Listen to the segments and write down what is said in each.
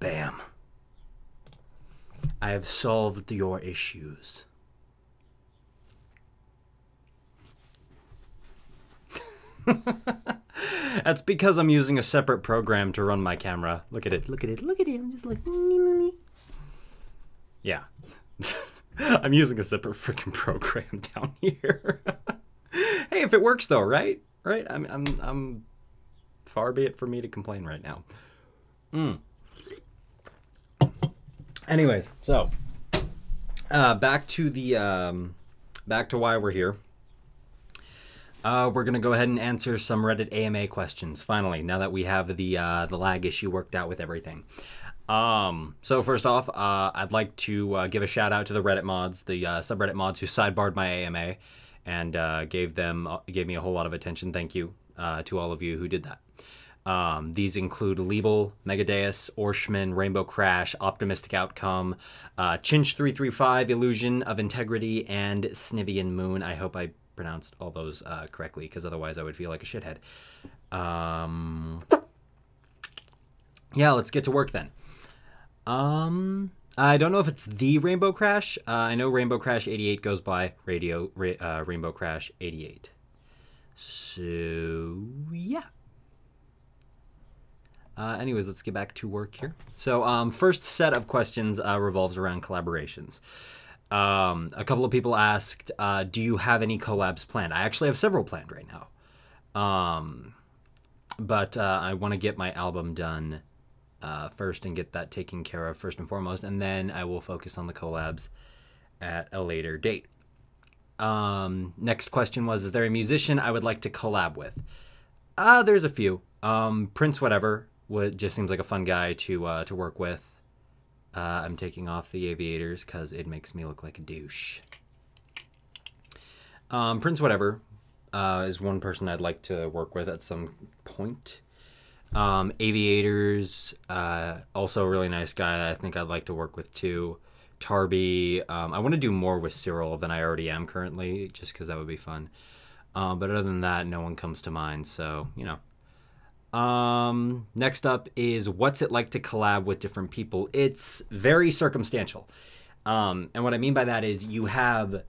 Bam. I have solved your issues. That's because I'm using a separate program to run my camera. Look at it, look at it, look at it. I'm just like, yeah. I'm using a separate freaking program down here. Hey, if it works though, right? Right? I'm far be it for me to complain right now. Anyways, so back to why we're here. We're gonna go ahead and answer some Reddit AMA questions finally, now that we have the lag issue worked out with everything. So first off, I'd like to give a shout out to the Reddit mods, the subreddit mods who sidebarred my AMA and gave me a whole lot of attention. Thank you to all of you who did that. These include Lebal, Megadeus, Orschmann, RainbowCrash, Optimistic Outcome, Chinch335, Illusion of Integrity, and Snivian Moon. I hope I pronounced all those correctly, because otherwise I would feel like a shithead. Yeah, let's get to work then. I don't know if it's the RainbowCrash. I know RainbowCrash 88 goes by RainbowCrash 88. So, yeah. Anyways, let's get back to work here. So, first set of questions revolves around collaborations. A couple of people asked, do you have any collabs planned? I actually have several planned right now. But I want to get my album done first and get that taken care of first and foremost, and then I will focus on the collabs at a later date. Next question was, is there a musician I would like to collab with? There's a few. Prince Whatever just seems like a fun guy to work with. I'm taking off the aviators because it makes me look like a douche. Prince Whatever is one person I'd like to work with at some point. Aviators, also a really nice guy I think I'd like to work with too. Tarby, I want to do more with Cyril than I already am currently, just because that would be fun. But other than that, no one comes to mind, so, you know. Next up is, what's it like to collab with different people? It's very circumstantial. And what I mean by that is you have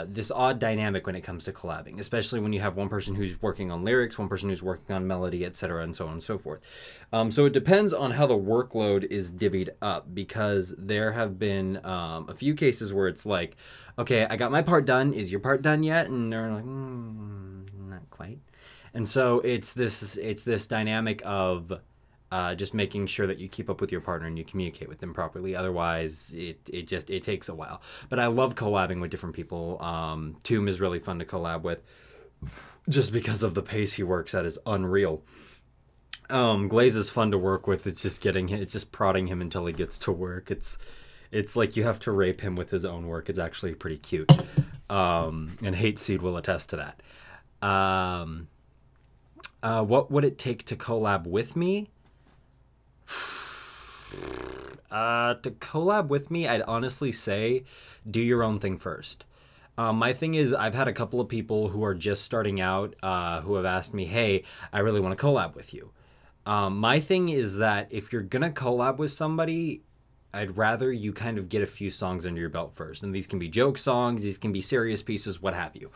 this odd dynamic when it comes to collabing, especially when you have one person who's working on lyrics, one person who's working on melody, etc., and so on and so forth. So it depends on how the workload is divvied up, because there have been a few cases where it's like, okay, I got my part done. Is your part done yet? And they're like, not quite. And so it's this dynamic of just making sure that you keep up with your partner and you communicate with them properly. Otherwise, it takes a while. But I love collabing with different people. Tomb is really fun to collab with, just because of the pace he works at is unreal. Glaze is fun to work with. It's just prodding him until he gets to work. It's like you have to rape him with his own work. It's actually pretty cute. And Hate Seed will attest to that. What would it take to collab with me? To collab with me, I'd honestly say do your own thing first. My thing is, I've had a couple of people who are just starting out who have asked me, hey, I really want to collab with you. My thing is that if you're going to collab with somebody, I'd rather you kind of get a few songs under your belt first. And these can be joke songs, these can be serious pieces, what have you.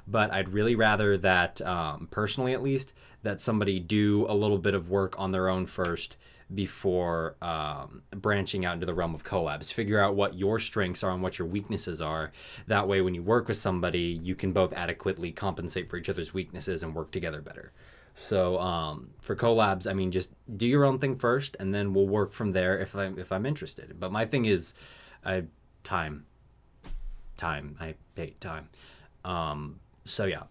But I'd really rather that, personally at least, that somebody do a little bit of work on their own first before branching out into the realm of collabs. Figure out what your strengths are and what your weaknesses are. That way, when you work with somebody, you can both adequately compensate for each other's weaknesses and work together better. So for collabs, I mean, just do your own thing first, and then we'll work from there if I'm interested. But my thing is, time. I hate time. So yeah,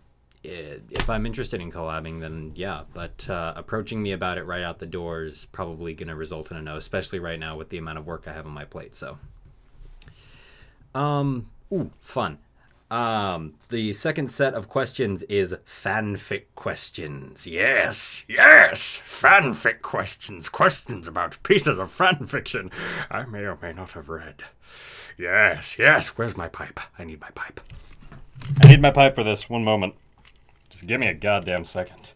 if I'm interested in collabing, then yeah. But approaching me about it right out the door is probably going to result in a no, especially right now with the amount of work I have on my plate. So, ooh, fun. The second set of questions is fanfic questions. Yes, fanfic questions. Questions about pieces of fanfiction I may or may not have read. Yes, where's my pipe? I need my pipe. I need my pipe for this. One moment. Just give me a goddamn second.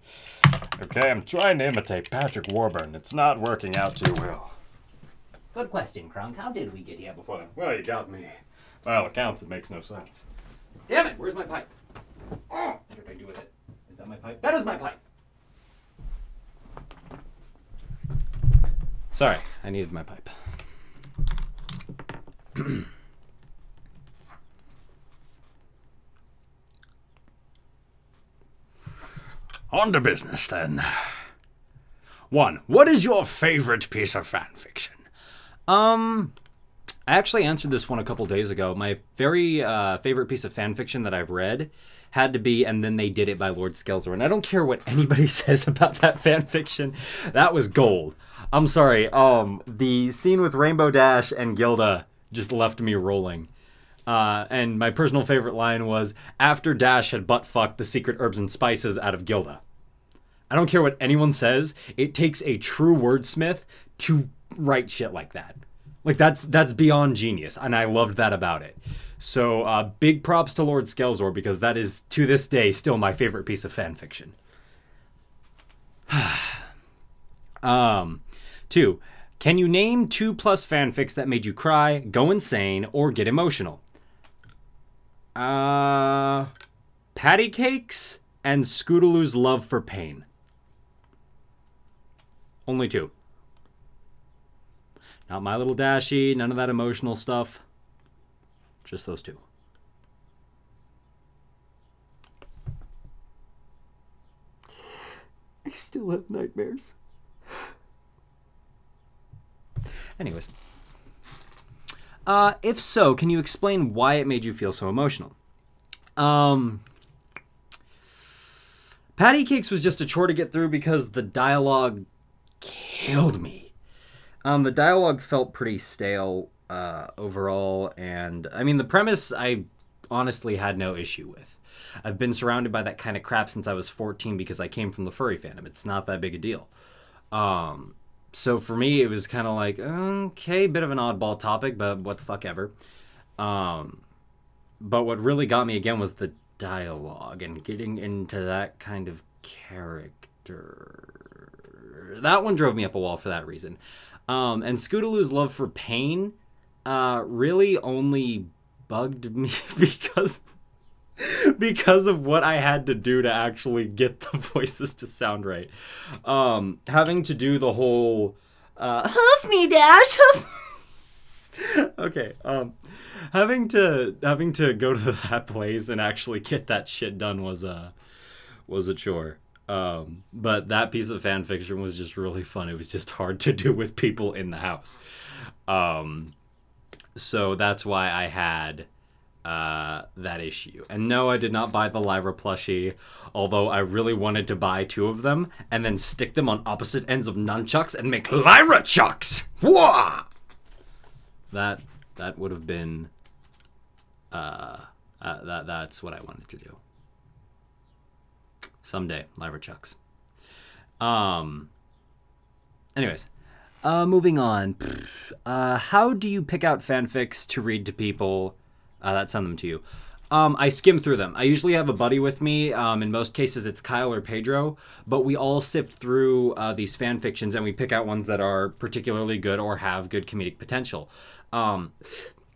Okay, I'm trying to imitate Patrick Warburton. It's not working out too well. Good question, Krunk. How did we get here before then? Well, you got me. By all accounts, it makes no sense. Damn it! Where's my pipe? Oh, what did I do with it? Is that my pipe? That is my pipe! Sorry, I needed my pipe. On to business, then. 1. What is your favorite piece of fan fiction? I actually answered this one a couple days ago. My very favorite piece of fan fiction that I've read had to be And Then They Did It by Lord Skelzor. And I don't care what anybody says about that fan fiction. That was gold. I'm sorry. The scene with Rainbow Dash and Gilda just left me rolling. And my personal favorite line was, after Dash had butt-fucked the secret herbs and spices out of Gilda. I don't care what anyone says. It takes a true wordsmith to write shit like that. Like, that's beyond genius, and I loved that about it. So, big props to Lord Skelzor, because that is, to this day, still my favorite piece of fan fiction. 2. Can you name 2+ fanfics that made you cry, go insane, or get emotional? Patty Cakes and Scootaloo's Love for Pain. Only 2. Not My Little Dashie, none of that emotional stuff. Just those 2. I still have nightmares. Anyways. If so, can you explain why it made you feel so emotional? Patty Cakes was just a chore to get through because the dialogue killed me. The dialogue felt pretty stale overall, and I mean, the premise I honestly had no issue with. I've been surrounded by that kind of crap since I was 14 because I came from the furry fandom. It's not that big a deal. So for me, it was kind of like, okay, bit of an oddball topic, but what the fuck ever. But what really got me again was the dialogue and getting into that kind of character. That one drove me up a wall for that reason. And Scootaloo's Love for Pain really only bugged me because of what I had to do to actually get the voices to sound right. Having to do the whole huff me, Dash, huff. Okay, having to go to that place and actually get that shit done was a chore. But that piece of fan fiction was just really fun. It was just hard to do with people in the house. So that's why I had that issue. And no, I did not buy the Lyra plushie, although I really wanted to buy 2 of them and then stick them on opposite ends of nunchucks and make Lyra chucks. Whoa! That would have been that's what I wanted to do. Someday, Lyra chucks. Anyways, moving on. How do you pick out fanfics to read to people that send them to you? I skim through them. I usually have a buddy with me. In most cases, it's Kyle or Pedro. But we all sift through these fan fictions and we pick out ones that are particularly good or have good comedic potential.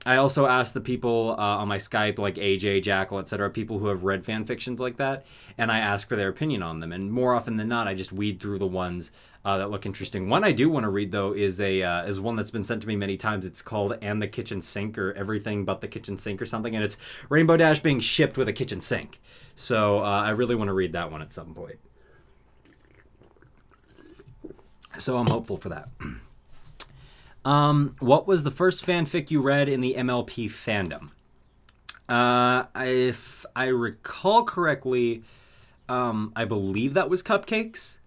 I also ask the people on my Skype, like AJ, Jackal, etc., people who have read fan fictions like that, and I ask for their opinion on them. And more often than not, I just weed through the ones that look interesting. One I do want to read, though, is one that's been sent to me many times. It's called And the Kitchen Sink, or Everything But the Kitchen Sink or something, and it's Rainbow Dash being shipped with a kitchen sink. So I really want to read that one at some point. So I'm hopeful for that. What was the first fanfic you read in the MLP fandom? If I recall correctly, I believe that was Cupcakes.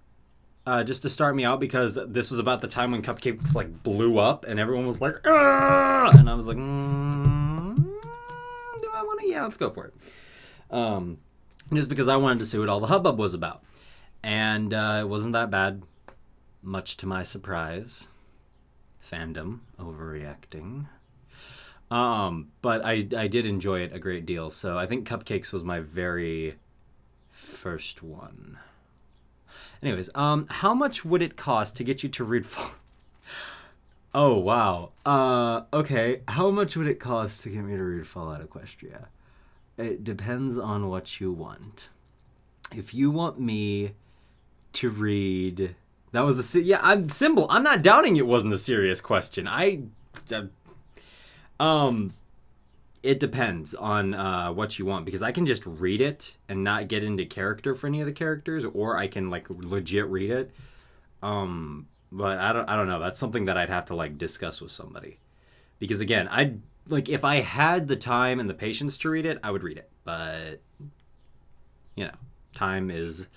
Just to start me out, because this was about the time when Cupcakes like blew up and everyone was like, "Argh!" And I was like, do I want to? Yeah, let's go for it. Just because I wanted to see what all the hubbub was about. And it wasn't that bad, much to my surprise. Fandom overreacting. But I did enjoy it a great deal. So I think Cupcakes was my very first one. Anyways, how much would it cost to get you to read Oh, wow. Okay. How much would it cost to get me to read Fallout Equestria? It depends on what you want. If you want me to read... That was a... Yeah, I'm not doubting it wasn't a serious question. It depends on what you want, because I can just read it and not get into character for any of the characters, or I can, like, legit read it. But I don't know. That's something that I'd have to, like, discuss with somebody. Because, again, if I had the time and the patience to read it, I would read it. But, you know, time is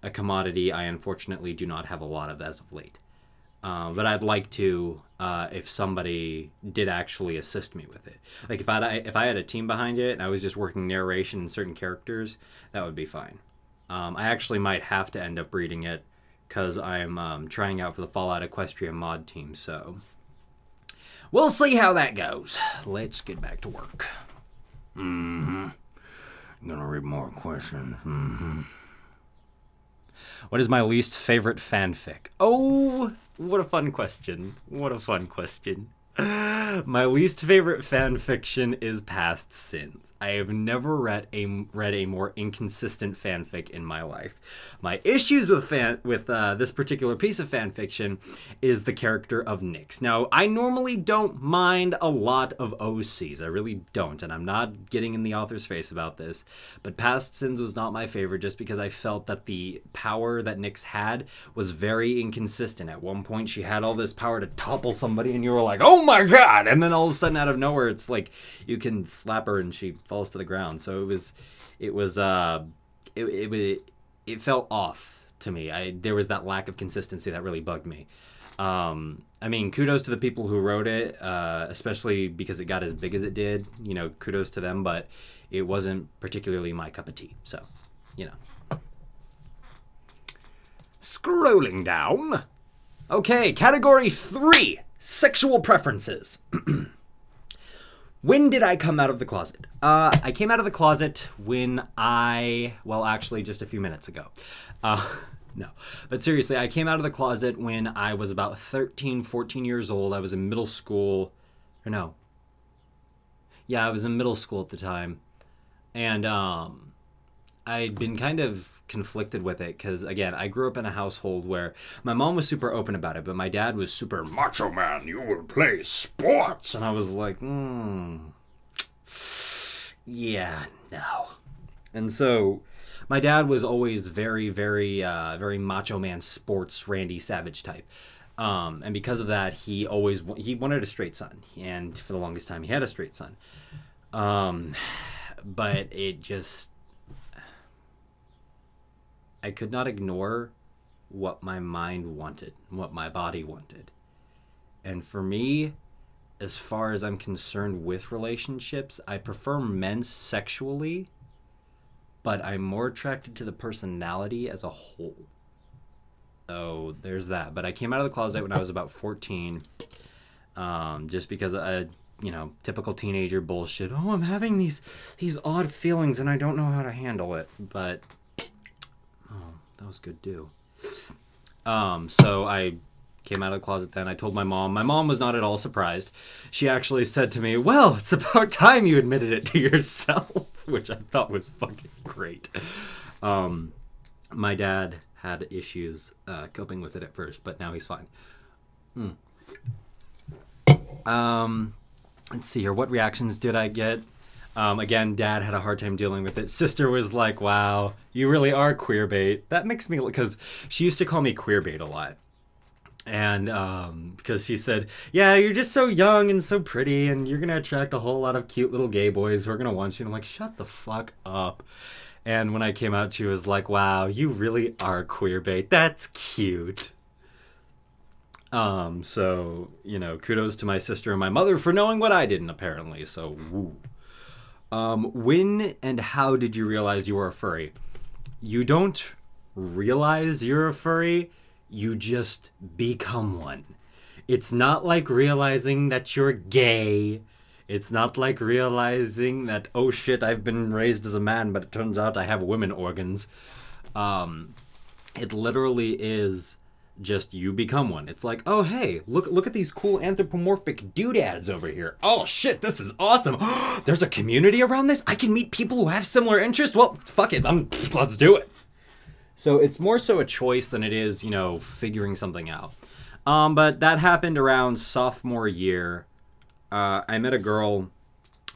a commodity I unfortunately do not have a lot of as of late. But I'd like to, if somebody did actually assist me with it. Like, if I had a team behind it and I was just working narration and certain characters, that would be fine. I actually might have to end up reading it, because I'm trying out for the Fallout Equestria mod team, so we'll see how that goes. Let's get back to work. I'm gonna read more questions. What is my least favorite fanfic? Oh, what a fun question. What a fun question. My least favorite fanfiction is Past Sins. I have never read a more inconsistent fanfic in my life. My issues with this particular piece of fanfiction is the character of Nyx. Now, I normally don't mind a lot of OCs. I really don't, and I'm not getting in the author's face about this. But Past Sins was not my favorite, just because I felt that the power that Nyx had was very inconsistent. At one point, she had all this power to topple somebody, and you were like, oh my god! And then all of a sudden, out of nowhere, it's like you can slap her and she falls to the ground. So it felt off to me. There was that lack of consistency that really bugged me. I mean, kudos to the people who wrote it, especially because it got as big as it did. You know, kudos to them, but it wasn't particularly my cup of tea. So, you know. Scrolling down. Okay, category 3. Sexual preferences. When did I come out of the closet? I came out of the closet when actually just a few minutes ago. No, but seriously, I came out of the closet when I was about 13, 14 years old. I was in middle school, or no. Yeah, I was in middle school at the time. And I'd been kind of conflicted with it because, again, I grew up in a household where my mom was super open about it, but my dad was super macho man, you will play sports. And I was like, yeah, no. And so my dad was always very, very, very macho man, sports, Randy Savage type. And because of that, he wanted a straight son. And for the longest time, he had a straight son. But it just... I could not ignore what my mind wanted, what my body wanted. And for me, as far as I'm concerned with relationships, I prefer men sexually, but I'm more attracted to the personality as a whole. So there's that. But I came out of the closet when I was about 14, just because typical teenager bullshit. Oh, I'm having these odd feelings and I don't know how to handle it. But that was good too. So I came out of the closet then. I told my mom. My mom was not at all surprised. She actually said to me, well, it's about time you admitted it to yourself, which I thought was fucking great. My dad had issues coping with it at first, but now he's fine. Let's see here. What reactions did I get? Again, Dad had a hard time dealing with it. Sister was like, wow, you really are queer bait. That makes me... Because she used to call me queer bait a lot. And because she said, yeah, you're just so young and so pretty, and you're going to attract a whole lot of cute little gay boys who are going to want you. And I'm like, shut the fuck up. And when I came out, she was like, wow, you really are queer bait. That's cute. So, kudos to my sister and my mother for knowing what I didn't, apparently. So, woo. When and how did you realize you were a furry? You don't realize you're a furry, you just become one. It's not like realizing that you're gay. It's not like realizing that, oh shit, I've been raised as a man, but it turns out I have women organs. It literally is just you become one. It's like, oh hey, look at these cool anthropomorphic doodads over here. Oh shit, this is awesome. There's a community around this. I can meet people who have similar interests. Well, fuck it, let's do it. So it's more so a choice than it is, you know, figuring something out. But that happened around sophomore year. I met a girl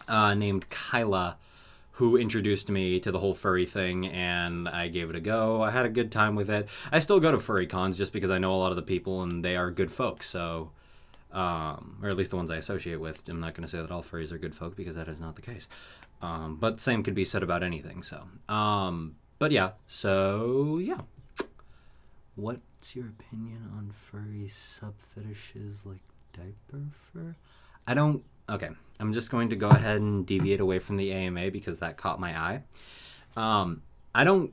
named Kyla, who introduced me to the whole furry thing, and I gave it a go. I had a good time with it. I still go to furry cons just because I know a lot of the people and they are good folks, so, or at least the ones I associate with. I'm not going to say that all furries are good folk because that is not the case. But same could be said about anything, so. But yeah, so yeah. What's your opinion on furry sub-fetishes like diaper fur? Okay, I'm just going to go ahead and deviate away from the AMA because that caught my eye. I don't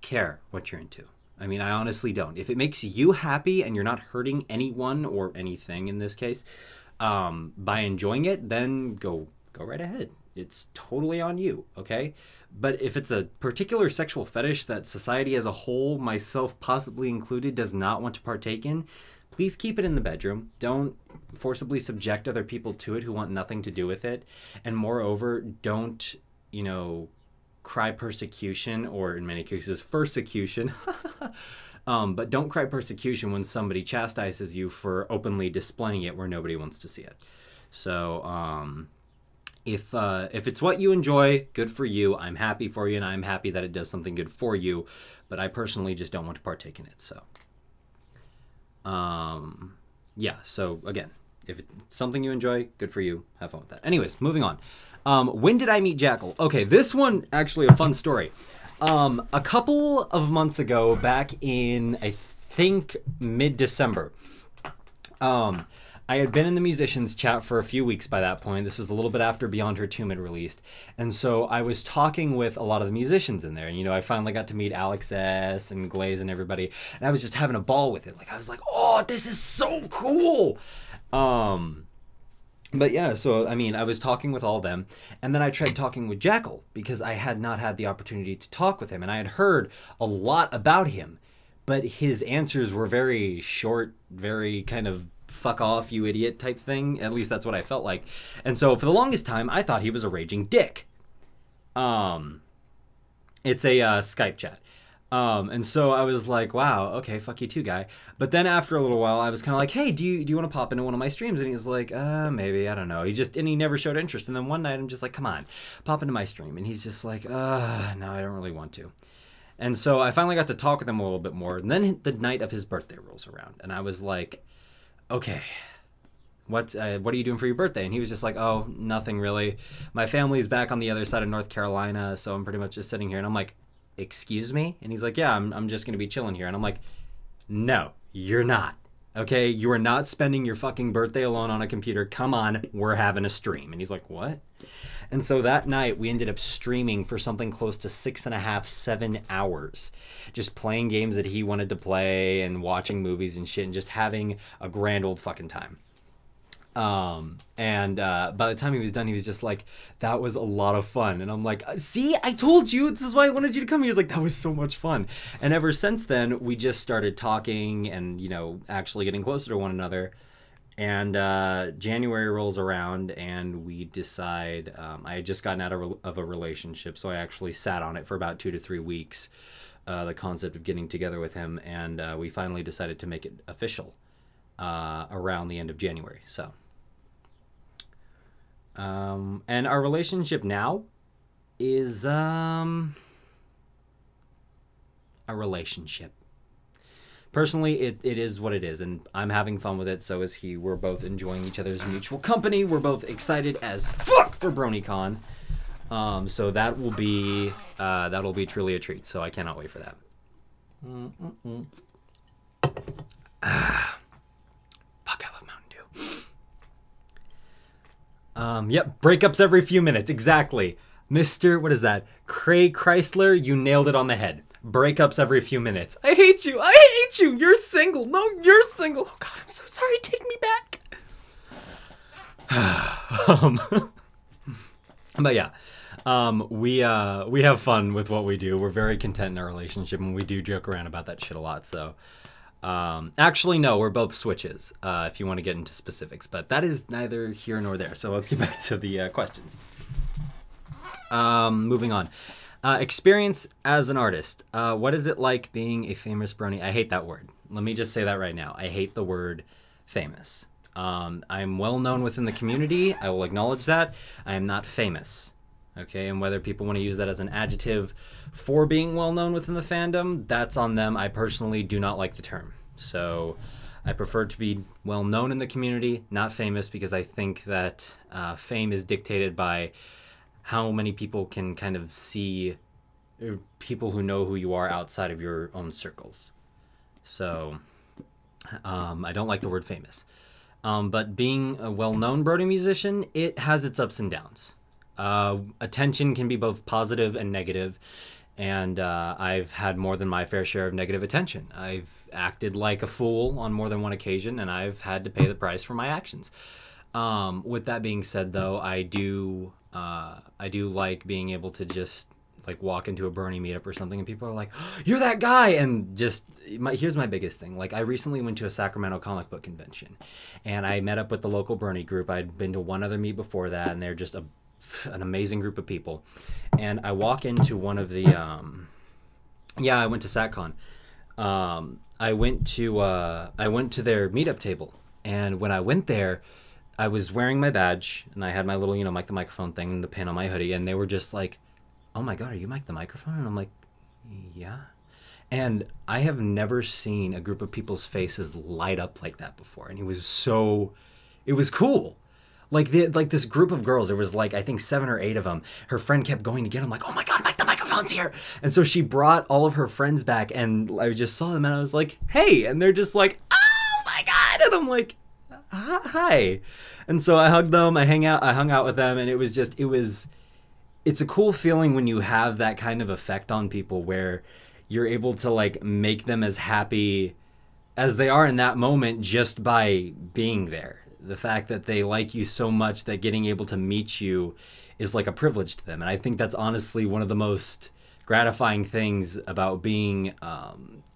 care what you're into. I mean, I honestly don't. If it makes you happy and you're not hurting anyone or anything in this case by enjoying it, then go right ahead. It's totally on you, okay? But if it's a particular sexual fetish that society as a whole, myself possibly included, does not want to partake in, please keep it in the bedroom. Don't forcibly subject other people to it who want nothing to do with it. And moreover, don't, you know, cry persecution, or in many cases, persecution. But don't cry persecution when somebody chastises you for openly displaying it where nobody wants to see it. So, if it's what you enjoy, good for you. I'm happy for you, and I'm happy that it does something good for you. But I personally just don't want to partake in it, so. Yeah, so again, if it's something you enjoy, good for you. Have fun with that. Anyways, moving on. When did I meet Jackal? Okay, this one, actually a fun story. A couple of months ago, back in, I think, mid-December, I had been in the musicians chat for a few weeks by that point. This was a little bit after Beyond Her Tomb had released. And so I was talking with a lot of the musicians in there. And, you know, I finally got to meet Alex S. and Glaze and everybody. And I was just having a ball with it. Like, I was like, oh, this is so cool. But yeah, so, I mean, I was talking with all of them. And then I tried talking with Jackal because I had not had the opportunity to talk with him. And I had heard a lot about him. But his answers were very short, very kind of fuck off, you idiot type thing. At least that's what I felt like. And so for the longest time, I thought he was a raging dick. It's a Skype chat. And so I was like, wow, okay, fuck you too, guy. But then after a little while, I was kind of like, hey, do you want to pop into one of my streams? And he was like, maybe, I don't know. And he never showed interest. And then one night I'm just like, come on, pop into my stream. And he's just like, no, I don't really want to. And so I finally got to talk with him a little bit more. And then the night of his birthday rolls around. And I was like, okay, what are you doing for your birthday? And he was just like, oh, nothing really. My family's back on the other side of North Carolina, so I'm pretty much just sitting here. And I'm like, excuse me? And he's like, yeah, I'm just going to be chilling here. And I'm like, no, you're not. Okay, you are not spending your fucking birthday alone on a computer. Come on, we're having a stream. And he's like, what? And so that night, we ended up streaming for something close to 6.5, 7 hours. Just playing games that he wanted to play and watching movies and shit and just having a grand old fucking time. By the time he was done, he was just like, that was a lot of fun. And I'm like, see, I told you, this is why I wanted you to come. He was like, that was so much fun. And ever since then, we just started talking and, you know, actually getting closer to one another. And January rolls around and we decide, I had just gotten out of a relationship, so I actually sat on it for about 2 to 3 weeks, the concept of getting together with him, and we finally decided to make it official around the end of January. So, and our relationship now is a relationship. Personally, it is what it is, and I'm having fun with it, so is he. We're both enjoying each other's mutual company. We're both excited as fuck for BronyCon. So that will be truly a treat, so I cannot wait for that. Fuck, I love Mountain Dew. Yep, breakups every few minutes, exactly. Mr. What is that? Craig Chrysler, you nailed it on the head. Breakups every few minutes. I hate you. I hate you. You're single. No, you're single. Oh God, I'm so sorry. Take me back. But yeah, we have fun with what we do. We're very content in our relationship, and we do joke around about that shit a lot. So, Actually, no, we're both switches, if you want to get into specifics, but that is neither here nor there. So let's get back to the questions. Moving on. Experience as an artist. What is it like being a famous brony? I hate that word. Let me just say that right now. I hate the word famous. I'm well known within the community. I will acknowledge that. I am not famous. Okay, and whether people want to use that as an adjective for being well known within the fandom, that's on them. I personally do not like the term. So I prefer to be well known in the community, not famous, because I think that fame is dictated by how many people can kind of see people who know who you are outside of your own circles. So I don't like the word famous. But being a well-known Brody musician, it has its ups and downs. Attention can be both positive and negative, and I've had more than my fair share of negative attention. I've acted like a fool on more than one occasion, and I've had to pay the price for my actions. With that being said, though, I do like being able to just like walk into a Bernie meetup or something, and people are like, oh, "You're that guy!" And just here's my biggest thing. Like, I recently went to a Sacramento comic book convention, and I met up with the local Bernie group. I'd been to one other meet before that, and they're just an amazing group of people. And I walk into one of the I went to SatCon. I went to their meetup table, and when I went there, I was wearing my badge, and I had my little, Mike the Microphone thing and the pin on my hoodie, and they were just like, "Oh my God, are you Mike the Microphone?" And I'm like, "Yeah." And I have never seen a group of people's faces light up like that before, and it was cool. Like this group of girls, there was like, I think 7 or 8 of them. Her friend kept going to get them, like, "Oh my God, Mike the Microphone's here." And so she brought all of her friends back, and I just saw them, and I was like, "Hey." And they're just like, "Oh my God." And I'm like, "Hi." And so I hugged them, I hung out with them, and it's a cool feeling when you have that kind of effect on people where you're able to like make them as happy as they are in that moment just by being there. The fact that they like you so much that getting able to meet you is like a privilege to them. And I think that's honestly one of the most gratifying things about being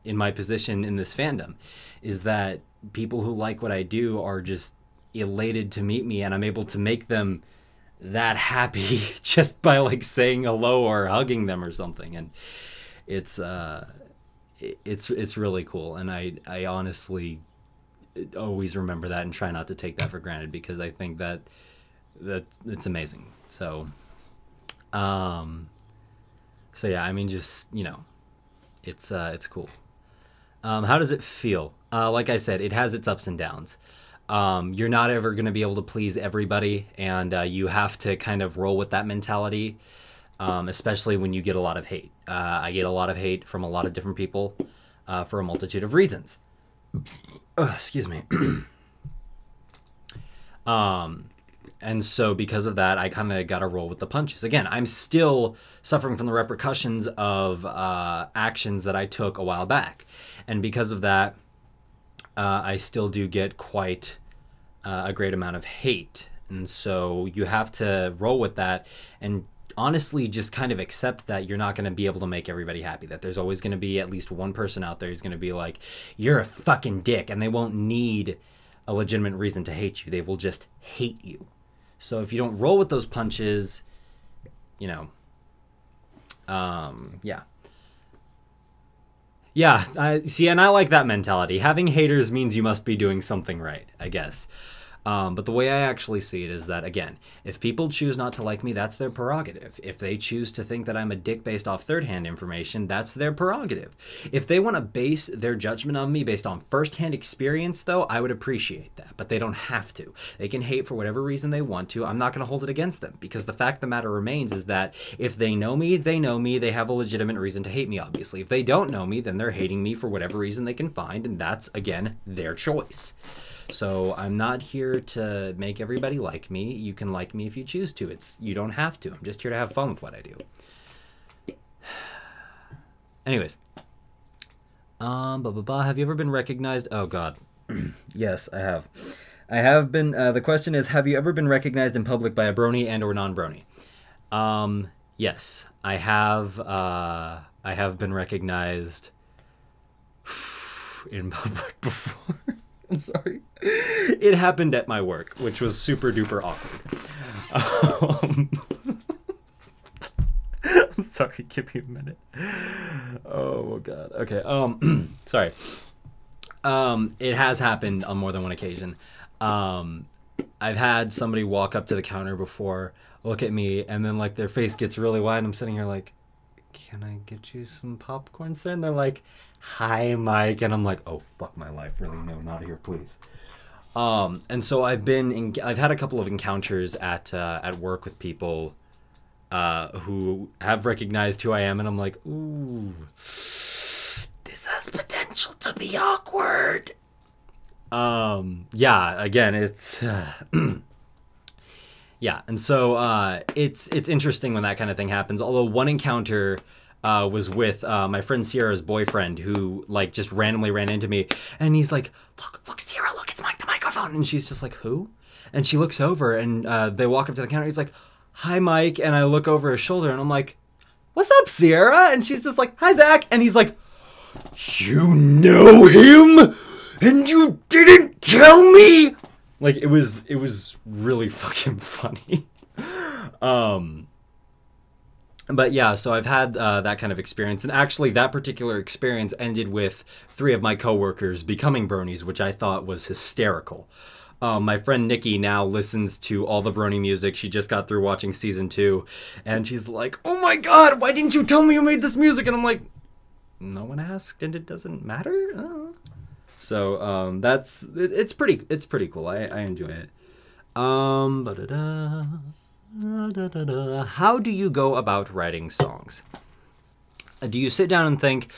in my position in this fandom, is that people who like what I do are just elated to meet me, and I'm able to make them that happy just by like saying hello or hugging them or something. And it's really cool. And I honestly always remember that and try not to take that for granted, because I think that it's amazing. So yeah, I mean, just, it's cool. How does it feel? Like I said, it has its ups and downs. You're not ever going to be able to please everybody, and you have to kind of roll with that mentality, especially when you get a lot of hate. I get a lot of hate from a lot of different people for a multitude of reasons. Excuse me. And so because of that, I kind of got to roll with the punches. Again, I'm still suffering from the repercussions of actions that I took a while back. And because of that, I still do get quite a great amount of hate. And so you have to roll with that and honestly just kind of accept that you're not going to be able to make everybody happy, that there's always going to be at least one person out there who's going to be like, "You're a fucking dick," and they won't need a legitimate reason to hate you. They will just hate you. So if you don't roll with those punches, yeah. Yeah, see, and I like that mentality. Having haters means you must be doing something right, I guess. But the way I actually see it is that, again, if people choose not to like me, that's their prerogative. If they choose to think that I'm a dick based off third-hand information, that's their prerogative. If they want to base their judgment on me based on first-hand experience, though, I would appreciate that. But they don't have to. They can hate for whatever reason they want to. I'm not going to hold it against them, because the fact of the matter remains is that if they know me, they know me. They have a legitimate reason to hate me, obviously. If they don't know me, then they're hating me for whatever reason they can find, and that's, again, their choice. So I'm not here to make everybody like me. You can like me if you choose to. You don't have to. I'm just here to have fun with what I do. Anyways. Have you ever been recognized? Oh, God. Yes, I have. I have been. The question is, have you ever been recognized in public by a brony and or non-brony? Yes, I have. I have been recognized in public before. I'm sorry. It happened at my work, which was super duper awkward. I'm sorry, give me a minute. Oh god. Okay. Sorry. It has happened on more than one occasion. I've had somebody walk up to the counter before, look at me, and then like their face gets really wide, and I'm sitting here like, can I get you some popcorn, sir? And they're like, hi, Mike. And I'm like, oh, fuck my life. Really? No, not here, please. And so I've had a couple of encounters at work with people who have recognized who I am, and I'm like, ooh, this has potential to be awkward. Yeah, again, it's yeah, and so it's interesting when that kind of thing happens. Although one encounter was with my friend Sierra's boyfriend, who like just randomly ran into me, and he's like, look, Sierra, look, it's Mike the microphone. And she's just like, who? And she looks over, and they walk up to the counter. He's like, hi, Mike. And I look over his shoulder, and I'm like, what's up, Sierra? And she's just like, hi, Zach. And he's like, you know him? And you didn't tell me? Like, it was really fucking funny. But yeah, so I've had that kind of experience. And actually, that particular experience ended with 3 of my coworkers becoming bronies, which I thought was hysterical. My friend Nikki now listens to all the brony music. She just got through watching season 2. And she's like, oh my god, why didn't you tell me you made this music? And I'm like, no one asked and it doesn't matter? So it's pretty cool. I enjoy it. How do you go about writing songs? Do you sit down and think,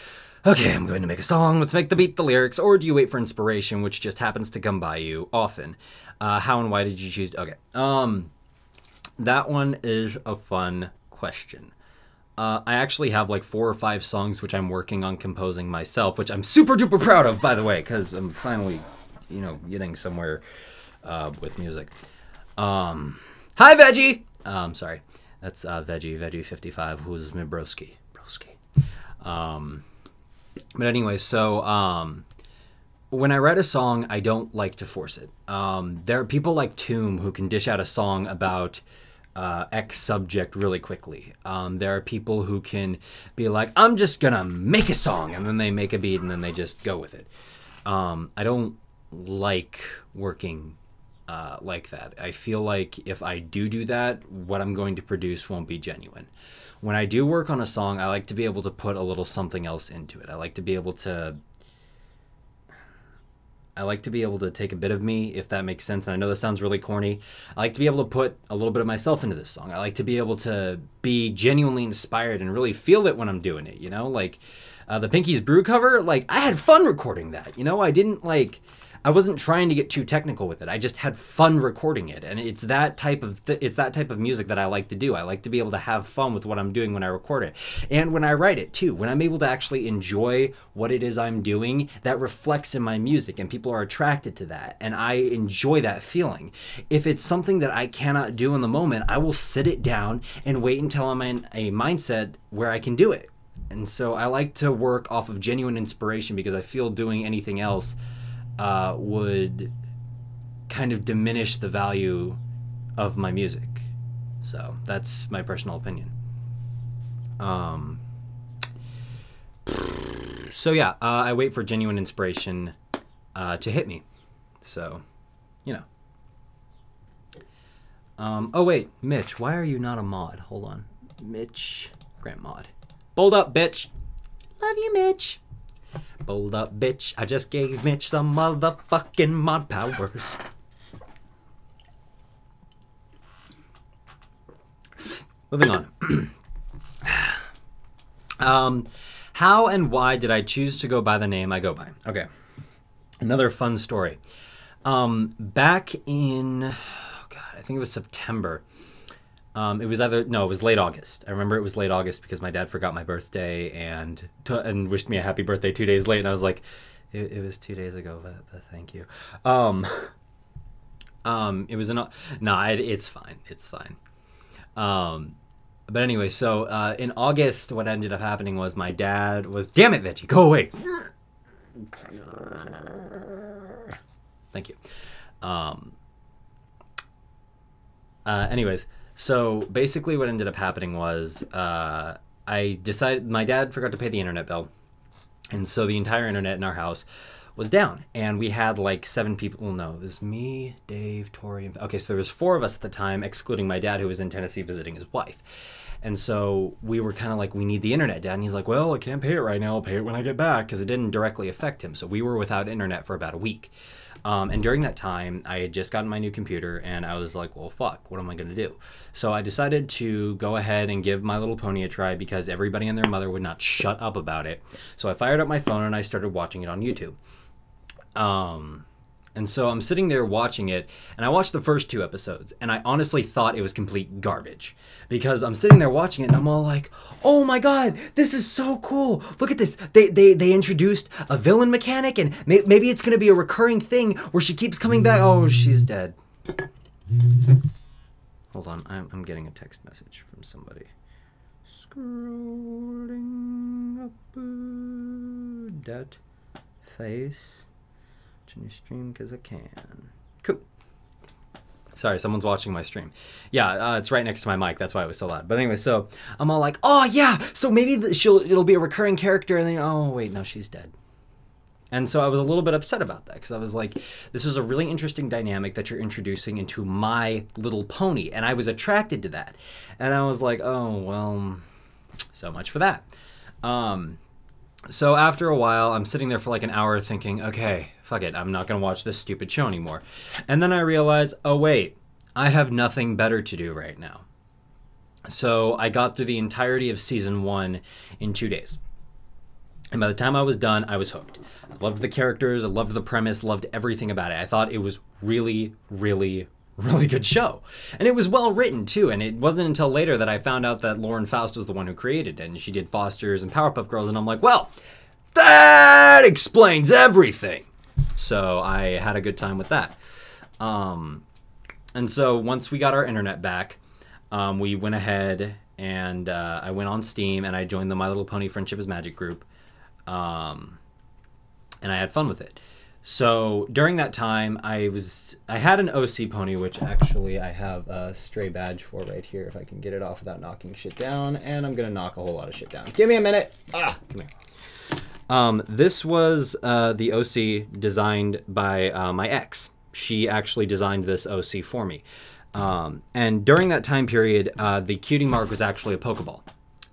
okay, I'm going to make a song, let's make the beat, the lyrics, or do you wait for inspiration, which just happens to come by you often? How and why did you choose? Okay, that one is a fun question. I actually have like 4 or 5 songs which I'm working on composing myself, which I'm super duper proud of, by the way, because I'm finally, getting somewhere with music. Hi, Veggie! Sorry. That's Veggie55, who's my broski. But anyway, so when I write a song, I don't like to force it. There are people like Tomb who can dish out a song about X subject really quickly. There are people who can be like, I'm just gonna make a song, and then they make a beat and then they just go with it. I don't like working like that. I feel like if I do that, what I'm going to produce won't be genuine. When I do work on a song, I like to be able to put a little something else into it. I like to be able to take a bit of me, if that makes sense. And I know this sounds really corny. I like to be able to put a little bit of myself into this song. I like to be able to be genuinely inspired and really feel it when I'm doing it, Like the Pinky's Brew cover, like I had fun recording that, I wasn't trying to get too technical with it. I just had fun recording it, and it's that type of music that I like to do. I like to be able to have fun with what I'm doing when I record it, and when I write it too. When I'm able to actually enjoy what it is I'm doing, that reflects in my music, and people are attracted to that, and I enjoy that feeling. If it's something that I cannot do in the moment, I will sit it down and wait until I'm in a mindset where I can do it. And so I like to work off of genuine inspiration, because I feel doing anything else would kind of diminish the value of my music. So that's my personal opinion. So yeah, I wait for genuine inspiration to hit me. So, oh wait, Mitch, why are you not a mod? Hold on. Mitch, grant mod. Bold up, bitch. Love you, Mitch. Bold up, bitch. I just gave Mitch some motherfucking mod powers. Moving on. How and why did I choose to go by the name I go by? Okay. Another fun story. Back in, I think it was September. It was late August. I remember it was late August because my dad forgot my birthday and wished me a happy birthday 2 days late. And I was like, it was 2 days ago, but thank you. It was it's fine. It's fine. But anyway, so in August, what ended up happening was my dad was, damn it, Veggie, go away. Thank you. Anyways, so basically what ended up happening was I decided my dad forgot to pay the internet bill. And so the entire internet in our house was down. And we had like 7 people. Well, no, it was me, Dave, Tori. Okay, so there was 4 of us at the time, excluding my dad, who was in Tennessee visiting his wife. And so we were kind of like, we need the internet, Dad. And he's like, well, I can't pay it right now. I'll pay it when I get back, because it didn't directly affect him. So we were without internet for about a week. And during that time, I had just gotten my new computer, and I was like, well, fuck, what am I going to do? So I decided to go ahead and give My Little Pony a try, because everybody and their mother would not shut up about it. So I fired up my phone, and I started watching it on YouTube. And so I'm sitting there watching it, and I watched the first 2 episodes, and I honestly thought it was complete garbage, because I'm sitting there watching it, and I'm all like, oh my god, this is so cool. Look at this. They introduced a villain mechanic, and maybe it's going to be a recurring thing where she keeps coming back. Oh, she's dead. Hold on, I'm getting a text message from somebody. Scrolling up that face. Your stream because I can. Cool. Sorry, someone's watching my stream. Yeah, it's right next to my mic. That's why it was so loud. But anyway, so I'm all like, oh yeah, so maybe it'll be a recurring character, and then oh wait, no, she's dead. And so I was a little bit upset about that, because I was like, this is a really interesting dynamic that you're introducing into My Little Pony, and I was attracted to that. And I was like, oh well, so much for that. So after a while, I'm sitting there for like an hour thinking, okay, fuck it, I'm not going to watch this stupid show anymore. And then I realized, oh wait, I have nothing better to do right now. So I got through the entirety of season 1 in 2 days. And by the time I was done, I was hooked. I loved the characters, I loved the premise, loved everything about it. I thought it was really, really, really good show. And it was well written too, and it wasn't until later that I found out that Lauren Faust was the one who created it, and she did Foster's and Powerpuff Girls, and I'm like, well, that explains everything. So I had a good time with that. And so once we got our internet back, we went ahead and I went on Steam and I joined the My Little Pony Friendship is Magic group. And I had fun with it. So during that time, I had an OC pony, which actually I have a stray badge for right here, if I can get it off without knocking shit down, and I'm gonna knock a whole lot of shit down. Give me a minute. Come here. This was the OC designed by my ex. She actually designed this OC for me. And during that time period, the cutie mark was actually a Pokeball,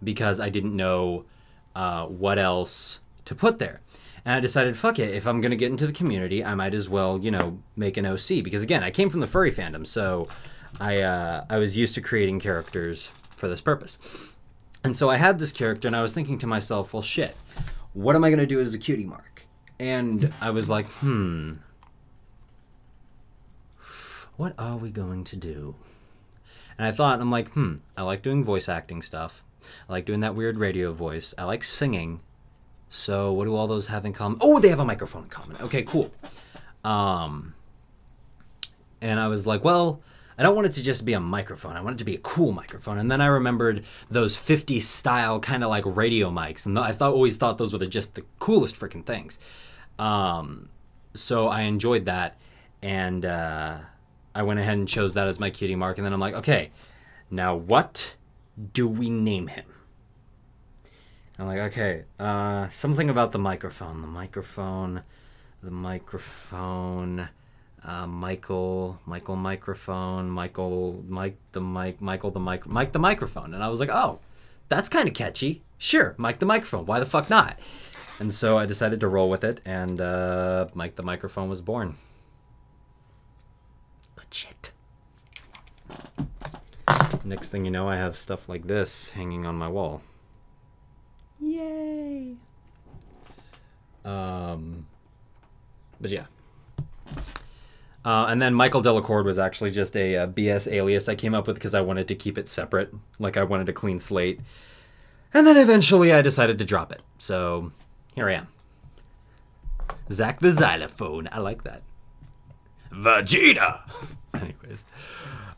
because I didn't know what else to put there. And I decided, fuck it, if I'm going to get into the community, I might as well, you know, make an OC. Because again, I came from the furry fandom, so I was used to creating characters for this purpose. And so I had this character, and I was thinking to myself, well, shit, what am I going to do as a cutie mark? And I was like, what are we going to do? And I thought, I'm like, I like doing voice acting stuff. I like doing that weird radio voice. I like singing. So what do all those have in common? Oh, they have a microphone in common. Okay, cool. And I was like, well, I don't want it to just be a microphone. I want it to be a cool microphone. And then I remembered those 50s style kind of like radio mics. And I always thought those were just the coolest freaking things. So I enjoyed that. And I went ahead and chose that as my cutie mark. And then I'm like, okay, now what do we name him? I'm like, okay, something about the microphone. Michael microphone, Mike the microphone. And I was like, oh, that's kind of catchy. Sure, Mike the microphone. Why the fuck not? And so I decided to roll with it, and Mike the microphone was born. Good shit. Next thing you know, I have stuff like this hanging on my wall. Yay! But yeah. And then Michael Delacourt was actually just a BS alias I came up with because I wanted to keep it separate. Like, I wanted a clean slate. And then eventually I decided to drop it. So, here I am. Zach the Xylophone. I like that. Vegeta! Anyways.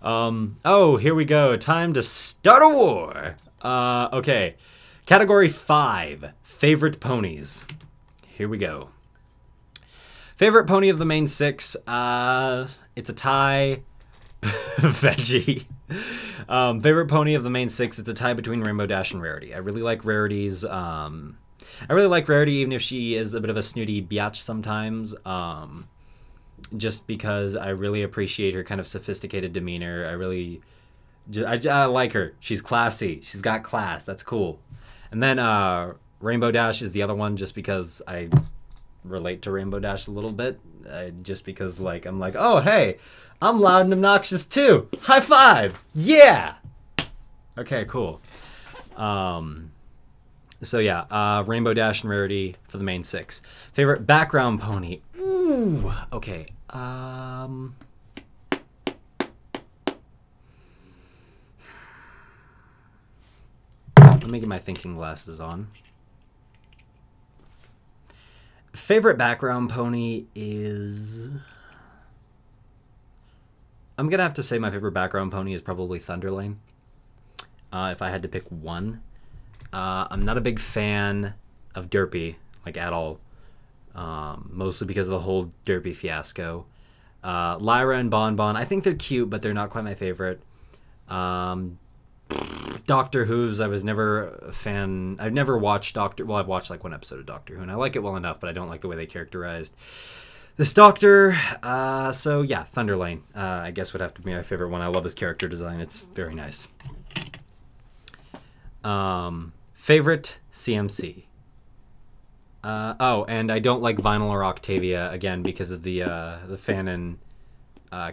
Oh, here we go. Time to start a war. Okay. Category 5, favorite ponies. Here we go. Favorite pony of the main 6? It's a tie. Veggie. Favorite pony of the main 6? It's a tie between Rainbow Dash and Rarity. I really like Rarity's. I really like Rarity, even if she is a bit of a snooty biatch sometimes. Just because I really appreciate her kind of sophisticated demeanor. I like her. She's classy. She's got class. That's cool. And then Rainbow Dash is the other one, just because I relate to Rainbow Dash a little bit. Just because, like, I'm like, oh, hey, I'm loud and obnoxious too. High five. Yeah. Okay, cool. So yeah, Rainbow Dash and Rarity for the main 6. Favorite background pony? Ooh, okay. Let me get my thinking glasses on. Favorite background pony is... I'm gonna have to say my favorite background pony is probably Thunderlane. If I had to pick one. I'm not a big fan of Derpy, like, at all. Mostly because of the whole Derpy fiasco. Lyra and Bonbon, I think they're cute, but they're not quite my favorite. Doctor Who's, I was never a fan. I've never watched Well, I've watched like one episode of Doctor Who, and I like it well enough, but I don't like the way they characterized this Doctor. So yeah, Thunderlane, I guess would have to be my favorite one. I love his character design. It's very nice. Favorite CMC. Oh, and I don't like Vinyl or Octavia, again, because of the fan and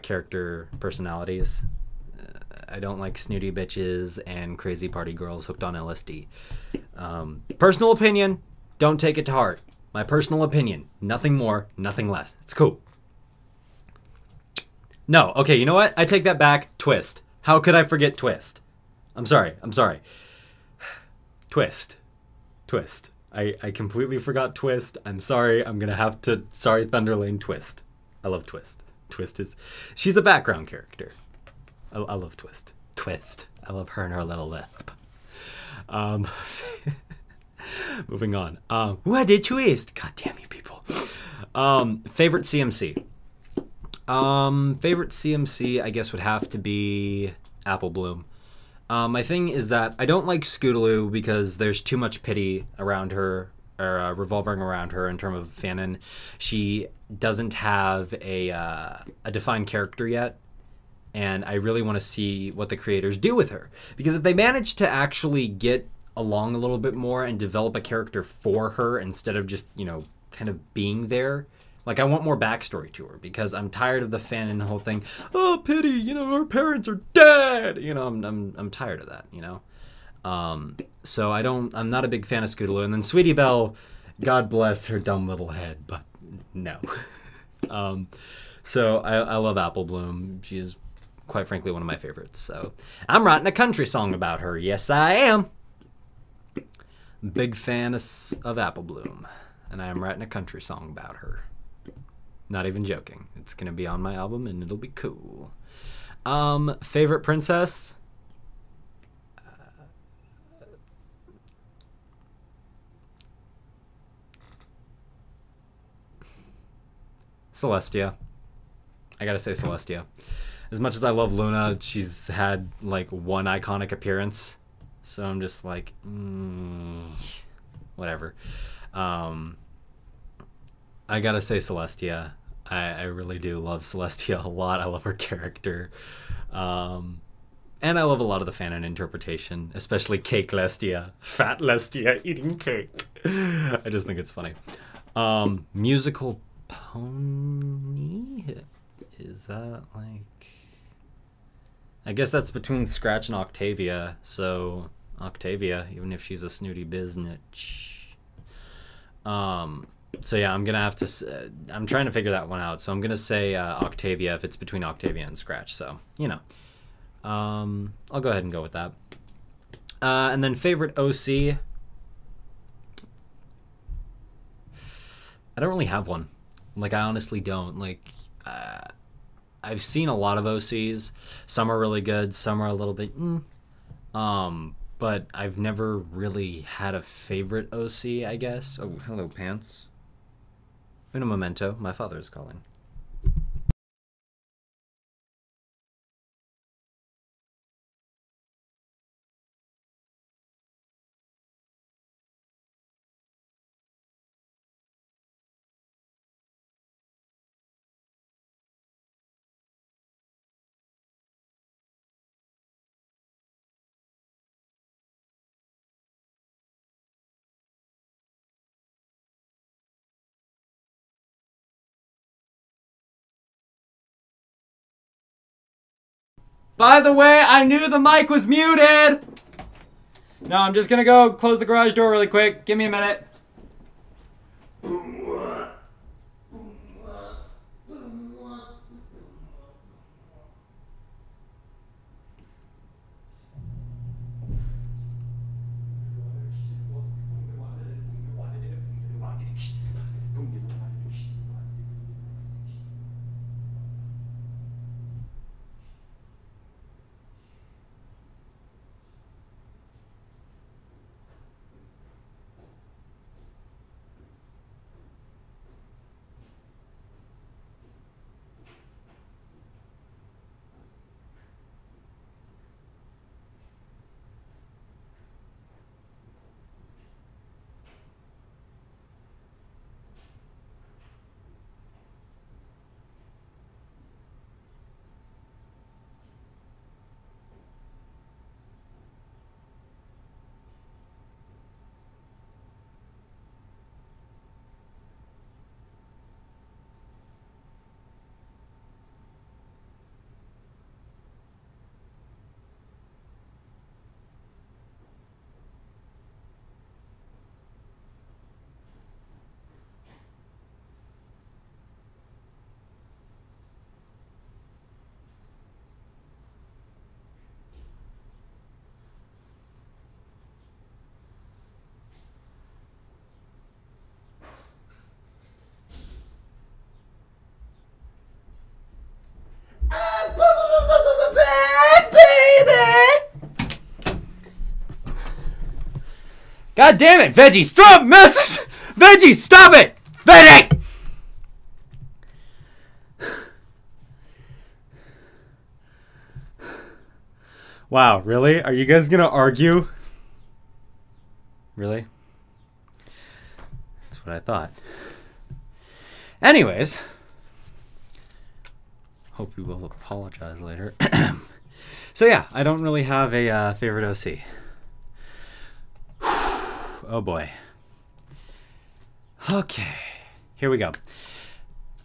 character personalities. I don't like snooty bitches and crazy party girls hooked on LSD. Personal opinion, don't take it to heart. My personal opinion, nothing more, nothing less. It's cool. No, okay, you know what? I take that back. Twist. How could I forget Twist? I'm sorry. Twist. I completely forgot Twist. I'm sorry. I'm going to have to... Sorry, Thunderlane. Twist. I love Twist. She's a background character. I love Twist. I love her and her little lisp. Moving on. What did Twist? God damn you people. Favorite CMC. Favorite CMC, I guess, would have to be Apple Bloom. My thing is that I don't like Scootaloo because there's too much pity around her, or revolving around her in terms of fanon. She doesn't have a defined character yet, and I really want to see what the creators do with her. Because if they manage to actually get along a little bit more and develop a character for her instead of just, you know, kind of being there, like, I want more backstory to her, because I'm tired of the fan and the whole thing. Oh, pity, you know, her parents are dead. You know, I'm tired of that, you know. So I'm not a big fan of Scootaloo. And then Sweetie Belle, God bless her dumb little head, but no. So I love Apple Bloom. She's quite frankly one of my favorites. So I'm writing a country song about her. Yes, I am. Big fan of Apple Bloom, and I am writing a country song about her. Not even joking. It's going to be on my album, and it'll be cool. Favorite princess? Celestia. I gotta say Celestia. As much as I love Luna, she's had, like, one iconic appearance. So I'm just like, whatever. I gotta say Celestia. I really do love Celestia a lot. I love her character. And I love a lot of the fanon interpretation, especially Cake Lestia. Fat Lestia eating cake. I just think it's funny. Musical pony? Is that like... I guess that's between Scratch and Octavia. So, Octavia, even if she's a snooty biznitch. So yeah, I'm gonna have to. I'm trying to figure that one out. So I'm gonna say Octavia if it's between Octavia and Scratch. So you know, I'll go ahead and go with that. And then favorite OC. I don't really have one. Like, I honestly don't. Like, I've seen a lot of OCs. Some are really good. Some are a little bit. But I've never really had a favorite OC, I guess. Oh, hello, Pants. Un momento, my father is calling. By the way, I knew the mic was muted! No, I'm just gonna go close the garage door really quick. Give me a minute. God damn it, Veggie! Stop! Message! Veggie, stop it! Veggie! Wow, really? Are you guys gonna argue? Really? That's what I thought. Anyways. Hope you will apologize later. So yeah, I don't really have a favorite OC. Oh boy. Okay, here we go.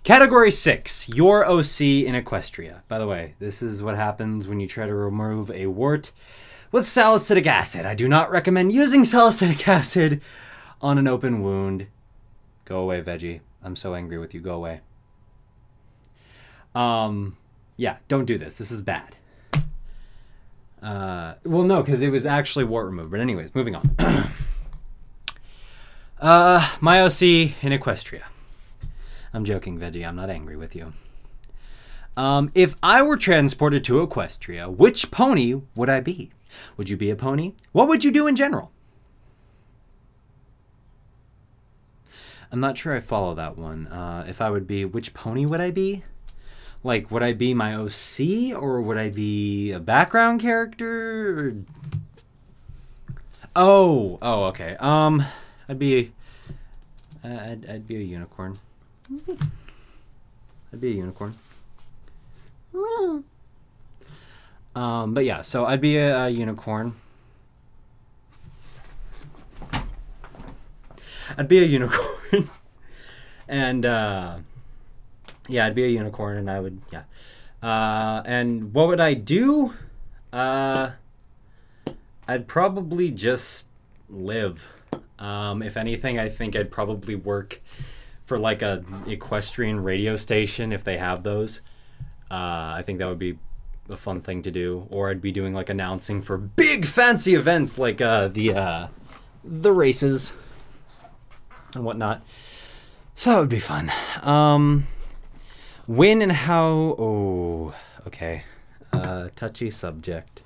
Category 6, your OC in Equestria. By the way, this is what happens when you try to remove a wart with salicylic acid. I do not recommend using salicylic acid on an open wound. Go away, Veggie. I'm so angry with you. Go away. Yeah, don't do this. This is bad. Well, no, because it was actually wart removed. But anyways, moving on. My OC in Equestria. I'm joking, Veggie. I'm not angry with you. If I were transported to Equestria, which pony would I be? Would you be a pony? What would you do in general? I'm not sure I follow that one. If I would be, which pony would I be? Like, would I be my OC or would I be a background character? Oh, okay. I'd be a unicorn. I'd be a unicorn. But yeah, so I'd be a unicorn. I'd be a unicorn. And yeah, I'd be a unicorn and I would, yeah. And what would I do? I'd probably just live. If anything, I think I'd probably work for like a equestrian radio station if they have those. I think that would be a fun thing to do. Or I'd be doing like announcing for big fancy events like the races and whatnot. So that would be fun. When and how? Oh, okay. Touchy subject.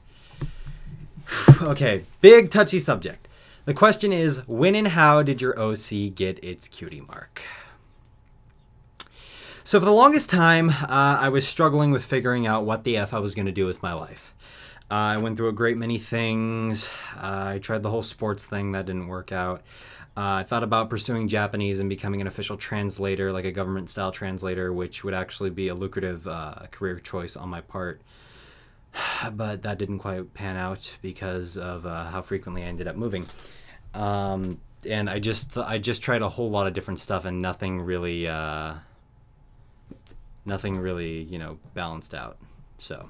Okay, big touchy subject. The question is, when and how did your OC get its cutie mark? So for the longest time, I was struggling with figuring out what the F I was going to do with my life. I went through a great many things. I tried the whole sports thing. That didn't work out. I thought about pursuing Japanese and becoming an official translator, like a government-style translator, which would actually be a lucrative career choice on my part. But that didn't quite pan out because of how frequently I ended up moving. And I just tried a whole lot of different stuff, and nothing really, you know, balanced out. So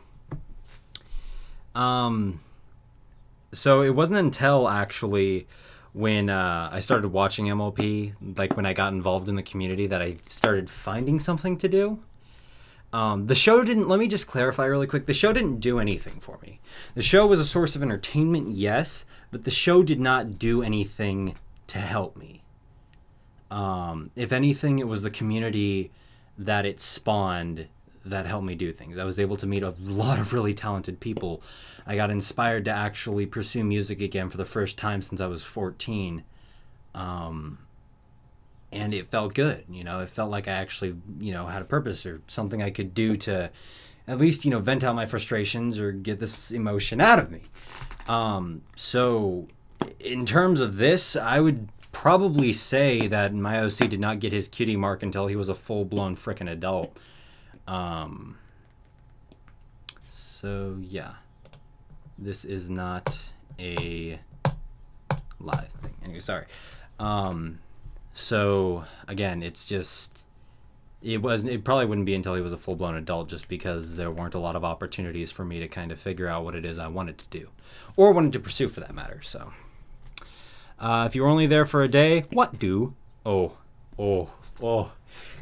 it wasn't until actually when I started watching MLP, like when I got involved in the community, that I started finding something to do. The show didn't, let me just clarify really quick, the show didn't do anything for me. The show was a source of entertainment, yes, but the show did not do anything to help me. If anything, it was the community that it spawned that helped me do things. I was able to meet a lot of really talented people. I got inspired to actually pursue music again for the first time since I was 14. And it felt good, you know, it felt like I actually, you know, had a purpose or something I could do to at least, you know, vent out my frustrations or get this emotion out of me. So in terms of this, I would probably say that my OC did not get his cutie mark until he was a full-blown frickin' adult. So yeah, this is not a live thing. Anyway, sorry. So again, it's just, it probably wouldn't be until he was a full-blown adult, just because there weren't a lot of opportunities for me to kind of figure out what it is I wanted to do, or wanted to pursue for that matter. So if you were only there for a day, what do?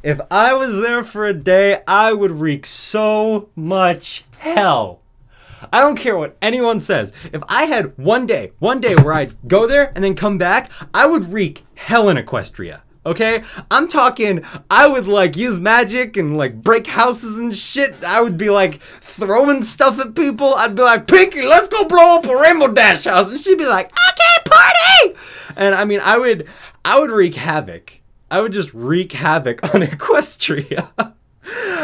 If I was there for a day, I would wreak so much hell. I don't care what anyone says. If I had one day where I'd go there and then come back, I would wreak hell in Equestria. Okay? I'm talking, I would like use magic and like break houses and shit. I would be like throwing stuff at people. I'd be like, Pinky, let's go blow up a Rainbow Dash house. And she'd be like, okay, party! And I mean, I would wreak havoc. I would just wreak havoc on Equestria.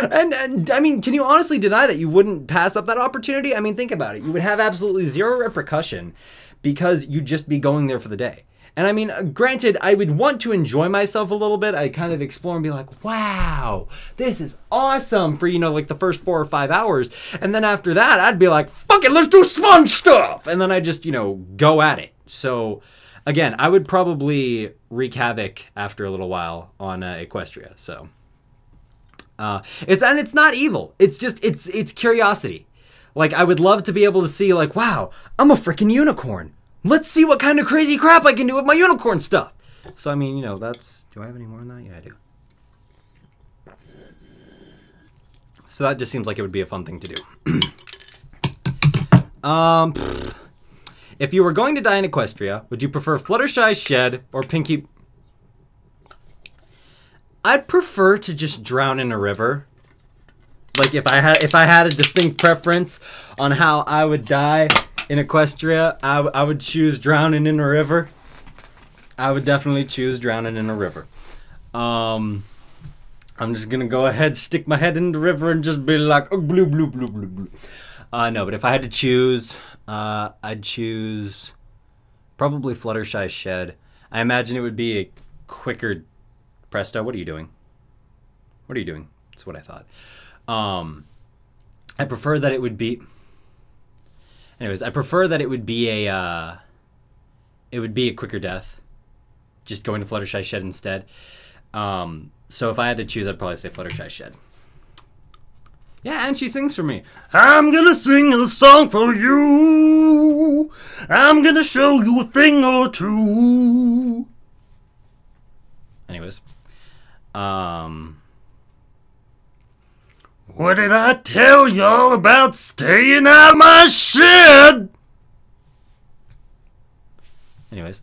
And I mean, can you honestly deny that you wouldn't pass up that opportunity? I mean, think about it. You would have absolutely zero repercussion because you'd just be going there for the day. And I mean, granted, I would want to enjoy myself a little bit. I'd kind of explore and be like, wow, this is awesome for, you know, like the first 4 or 5 hours. And then after that, I'd be like, fuck it, let's do fun stuff. And then I just, you know, go at it. So again, I would probably wreak havoc after a little while on Equestria. So it's not evil. It's just, it's curiosity. Like, I would love to be able to see like, wow, I'm a freaking unicorn. Let's see what kind of crazy crap I can do with my unicorn stuff. So, I mean, you know, that's... Do I have any more than that? Yeah, I do. So that just seems like it would be a fun thing to do. If you were going to die in Equestria, would you prefer Fluttershy's shed or Pinky... I'd prefer to just drown in a river. Like, if I had a distinct preference on how I would die in Equestria, I would choose drowning in a river. I would definitely choose drowning in a river. I'm just gonna go ahead, stick my head in the river and just be like, oh, blue, blue, blue, blue, blue. No, but if I had to choose, I'd choose probably Fluttershy's shed. I imagine it would be a quicker... Presto, what are you doing? What are you doing? That's what I thought. I prefer that it would be... Anyways, I prefer that it would be a quicker death. Just going to Fluttershy's shed instead. So if I had to choose, I'd probably say Fluttershy's shed. Yeah, and she sings for me. I'm gonna sing a song for you. I'm gonna show you a thing or two. Anyways. What did I tell y'all about staying out of my shed? Anyways.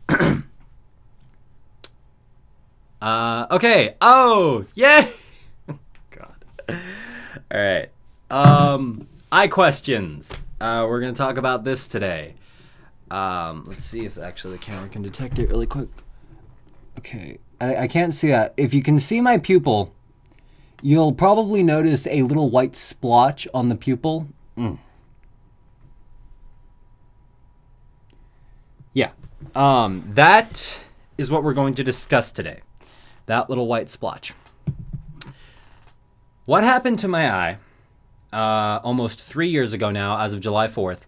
Okay. Oh, yeah. God. All right. Eye questions. We're going to talk about this today. Let's see if actually the camera can detect it really quick. Okay. I can't see that. If you can see my pupil, You'll probably notice a little white splotch on the pupil. Yeah. That is what we're going to discuss today. That little white splotch. What happened to my eye almost 3 years ago now, as of July 4th,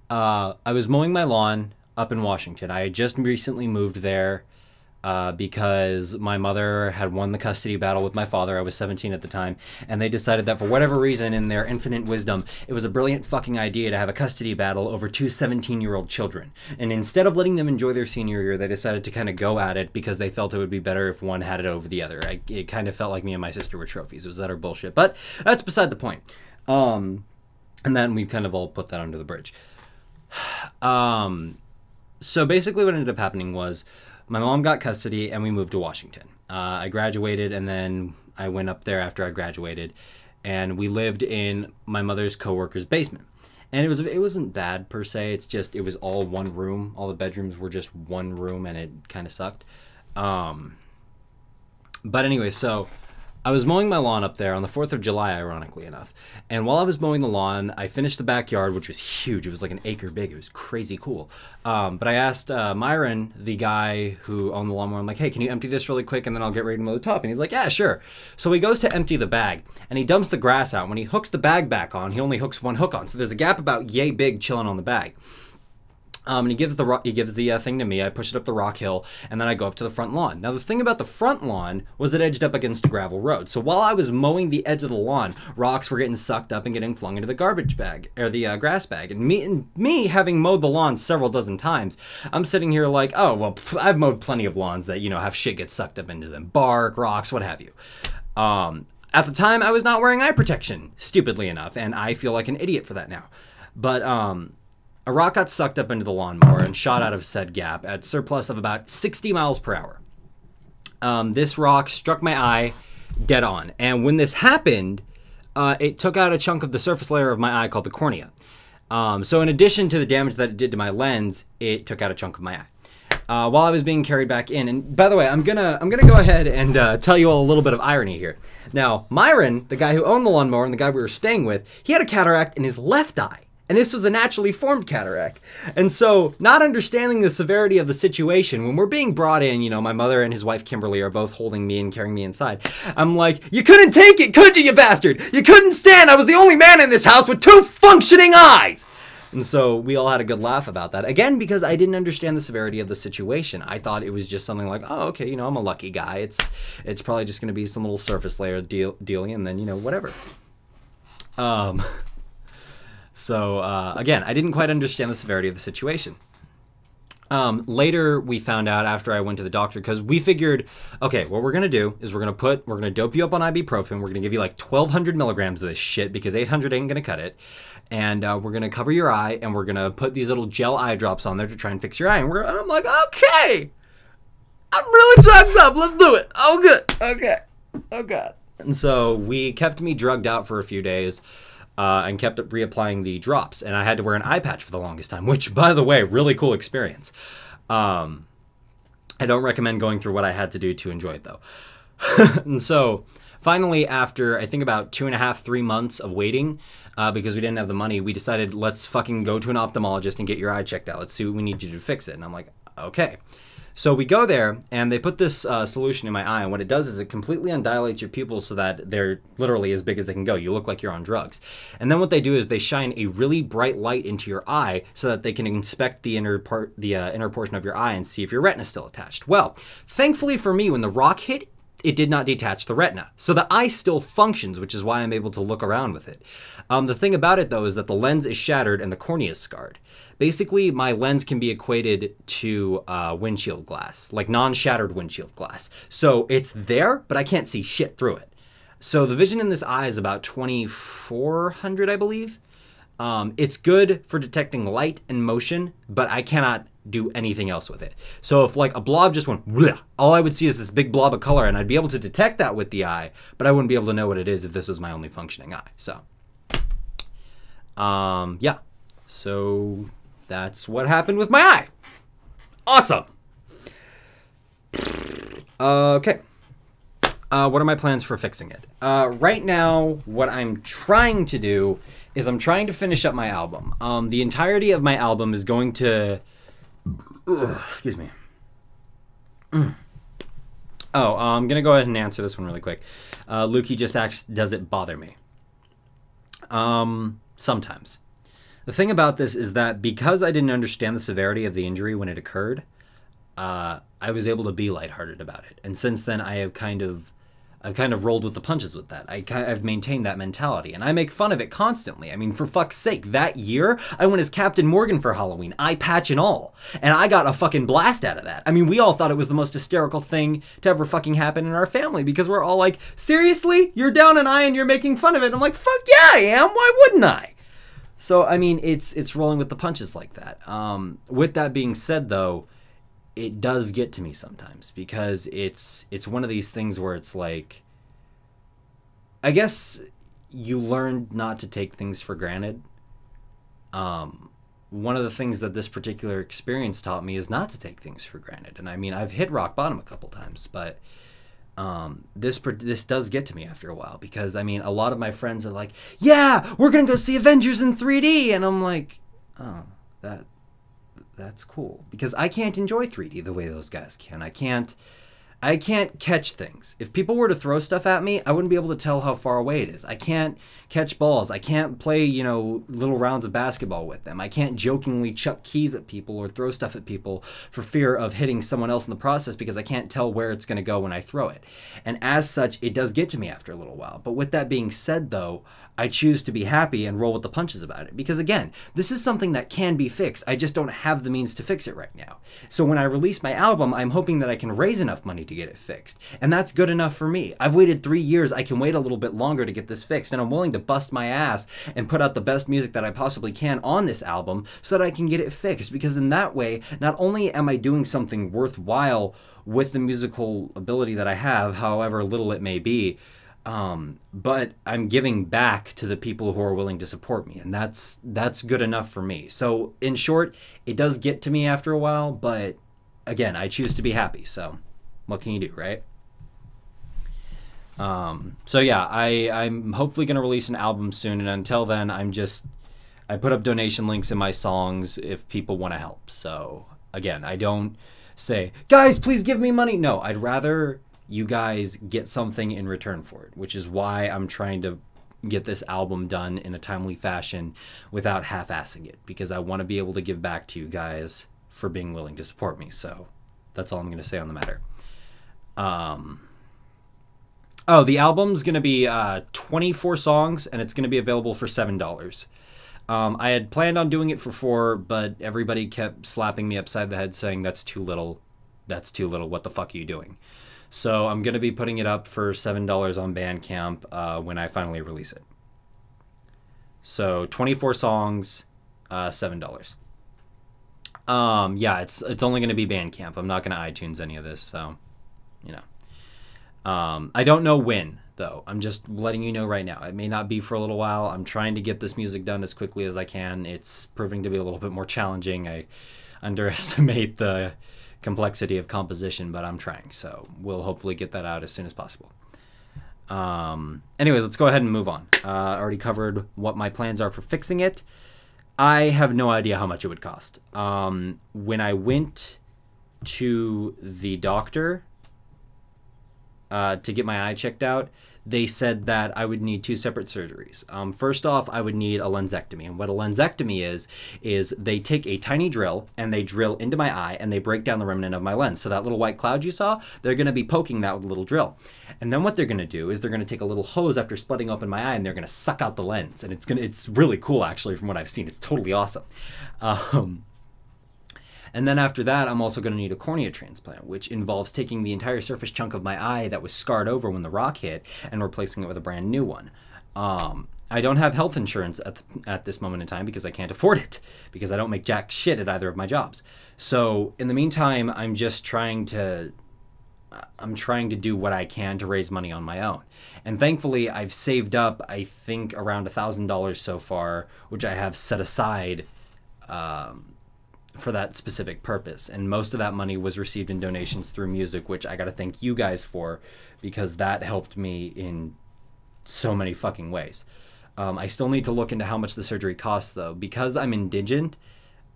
I was mowing my lawn up in Washington. I had just recently moved there because my mother had won the custody battle with my father. I was 17 at the time, and they decided that for whatever reason, in their infinite wisdom, it was a brilliant fucking idea to have a custody battle over two 17-year-old children. And instead of letting them enjoy their senior year, they decided to kind of go at it because they felt it would be better if one had it over the other. It kind of felt like me and my sister were trophies. It was utter bullshit, but that's beside the point. And then we kind of all put that under the bridge. So basically what ended up happening was my mom got custody and we moved to Washington. I graduated and then I went up there after I graduated, and we lived in my mother's coworker's basement. And it wasn't bad per se. It's just, it was all one room. All the bedrooms were just one room, and it kind of sucked. But anyway, so I was mowing my lawn up there on the 4th of July, ironically enough. And while I was mowing the lawn, I finished the backyard, which was huge. It was like an acre big. It was crazy cool. But I asked Myron, the guy who owned the lawnmower, I'm like, hey, can you empty this really quick and then I'll get ready to mow the top? And he's like, yeah, sure. So he goes to empty the bag and he dumps the grass out. When he hooks the bag back on, he only hooks one hook on. So there's a gap about yay big chilling on the bag. And he gives the thing to me. I push it up the rock hill, and then I go up to the front lawn. Now, the thing about the front lawn was it edged up against a gravel road. So while I was mowing the edge of the lawn, rocks were getting sucked up and getting flung into the garbage bag, or the grass bag. And me having mowed the lawn several dozen times, I'm sitting here like, oh, well, I've mowed plenty of lawns that, you know, have shit get sucked up into them. Bark, rocks, what have you. At the time, I was not wearing eye protection, stupidly enough, and I feel like an idiot for that now. But, a rock got sucked up into the lawnmower and shot out of said gap at surplus of about 60 miles per hour. This rock struck my eye dead on. And when this happened, it took out a chunk of the surface layer of my eye called the cornea. So in addition to the damage that it did to my lens, it took out a chunk of my eye. While I was being carried back in, and by the way, I'm gonna go ahead and tell you all a little bit of irony here. Now, Myron, the guy who owned the lawnmower and the guy we were staying with, he had a cataract in his left eye. And this was a naturally formed cataract. And so, not understanding the severity of the situation, when we're being brought in, you know, my mother and his wife Kimberly are both holding me and carrying me inside. I'm like, you couldn't take it, could you, you bastard? You couldn't stand. I was the only man in this house with two functioning eyes. And so we all had a good laugh about that. Again, because I didn't understand the severity of the situation. I thought it was just something like, oh, okay, you know, I'm a lucky guy. It's probably just going to be some little surface layer dealing, and then, you know, whatever. So, again, I didn't quite understand the severity of the situation. Later, we found out after I went to the doctor, because we figured, okay, what we're going to do is we're going to dope you up on ibuprofen. We're going to give you like 1,200 milligrams of this shit because 800 ain't going to cut it. And we're going to cover your eye, and we're going to put these little gel eye drops on there to try and fix your eye. And I'm like, okay, I'm really drugged up. Let's do it. Oh, good. Okay. Oh, God. And so we kept me drugged out for a few days. And kept reapplying the drops. And I had to wear an eye patch for the longest time, which, by the way, really cool experience. I don't recommend going through what I had to do to enjoy it, though. And so, finally, after, I think about 2.5, 3 months of waiting, because we didn't have the money, we decided, let's fucking go to an ophthalmologist and get your eye checked out. Let's see what we need to do to fix it. And I'm like, okay. So we go there, and they put this solution in my eye, and what it does is it completely undilates your pupils so that they're literally as big as they can go. You look like you're on drugs. And then what they do is they shine a really bright light into your eye so that they can inspect the inner portion of your eye and see if your retina's still attached. Well, thankfully for me, when the rock hit, it did not detach the retina. So the eye still functions, which is why I'm able to look around with it. The thing about it, though, is that the lens is shattered and the cornea is scarred. Basically, my lens can be equated to windshield glass, like non-shattered windshield glass. So it's there, but I can't see shit through it. So the vision in this eye is about 2,400, I believe. It's good for detecting light and motion, but I cannot do anything else with it. So if like a blob just went, bleh, all I would see is this big blob of color, and I'd be able to detect that with the eye, but I wouldn't be able to know what it is if this was my only functioning eye. So, yeah. So that's what happened with my eye. Awesome. Okay. What are my plans for fixing it? Right now, what I'm trying to do is I'm trying to finish up my album. The entirety of my album is going to... excuse me. Oh, I'm going to go ahead and answer this one really quick. Lukey just asks, does it bother me? Sometimes. The thing about this is that because I didn't understand the severity of the injury when it occurred, I was able to be lighthearted about it. And since then, I've kind of rolled with the punches with that. I've maintained that mentality, and I make fun of it constantly. I mean, for fuck's sake, that year, I went as Captain Morgan for Halloween, eye patch and all, and I got a fucking blast out of that. I mean, we all thought it was the most hysterical thing to ever fucking happen in our family, because we're all like, seriously? You're down an eye and you're making fun of it? And I'm like, fuck yeah, I am. Why wouldn't I? So, I mean, it's rolling with the punches like that. With that being said, though, it does get to me sometimes, because it's one of these things where it's like, I guess you learn not to take things for granted. One of the things that this particular experience taught me is not to take things for granted. And I mean, I've hit rock bottom a couple times, but this does get to me after a while, because I mean, a lot of my friends are like, yeah, we're gonna go see Avengers in 3D, and I'm like, oh, that's cool, because I can't enjoy 3D the way those guys can. I can't catch things. If people were to throw stuff at me, I wouldn't be able to tell how far away it is. I can't catch balls. I can't play, little rounds of basketball with them. I can't jokingly chuck keys at people or throw stuff at people for fear of hitting someone else in the process, because I can't tell where it's going to go when I throw it. And as such, it does get to me after a little while. But with that being said, though, I choose to be happy and roll with the punches about it. Because again, this is something that can be fixed. I just don't have the means to fix it right now. So when I release my album, I'm hoping that I can raise enough money to get it fixed. And that's good enough for me. I've waited 3 years. I can wait a little bit longer to get this fixed. And I'm willing to bust my ass and put out the best music that I possibly can on this album so that I can get it fixed. Because in that way, not only am I doing something worthwhile with the musical ability that I have, however little it may be, but I'm giving back to the people who are willing to support me, and that's good enough for me. So in short, it does get to me after a while, but again, I choose to be happy. So what can you do, right? So yeah, I'm hopefully going to release an album soon, and until then, I put up donation links in my songs if people want to help. So again, I don't say, guys, please give me money. No, I'd rather you guys get something in return for it, which is why I'm trying to get this album done in a timely fashion without half-assing it, because I want to be able to give back to you guys for being willing to support me. So that's all I'm going to say on the matter. Oh, the album's going to be 24 songs, and it's going to be available for $7. I had planned on doing it for $4, but everybody kept slapping me upside the head saying, that's too little. That's too little. What the fuck are you doing? So I'm going to be putting it up for $7 on Bandcamp when I finally release it. So 24 songs, $7. Yeah, it's only going to be Bandcamp. I'm not going to iTunes any of this, so, I don't know when, though. I'm just letting you know right now. It may not be for a little while. I'm trying to get this music done as quickly as I can. It's proving to be a little bit more challenging. I underestimate the complexity of composition, but I'm trying, so we'll hopefully get that out as soon as possible. Anyways, let's go ahead and move on. I already covered what my plans are for fixing it. I have no idea how much it would cost. When I went to the doctor to get my eye checked out, they said that I would need 2 separate surgeries. First off, I would need a lensectomy. And what a lensectomy is they take a tiny drill and they drill into my eye and they break down the remnant of my lens. So that little white cloud you saw, they're going to be poking that with a little drill. And then what they're going to do is they're going to take a little hose after splitting open my eye and they're going to suck out the lens. And it's really cool, actually, from what I've seen. It's totally awesome. And then after that, I'm also going to need a cornea transplant, which involves taking the entire surface chunk of my eye that was scarred over when the rock hit and replacing it with a brand new one. I don't have health insurance at this moment in time because I can't afford it, because I don't make jack shit at either of my jobs. So in the meantime, I'm just trying to do what I can to raise money on my own. And thankfully, I've saved up, I think, around $1,000 so far, which I have set aside for that specific purpose. And most of that money was received in donations through music, which I got to thank you guys for, because that helped me in so many fucking ways. I still need to look into how much the surgery costs, though, because I'm indigent,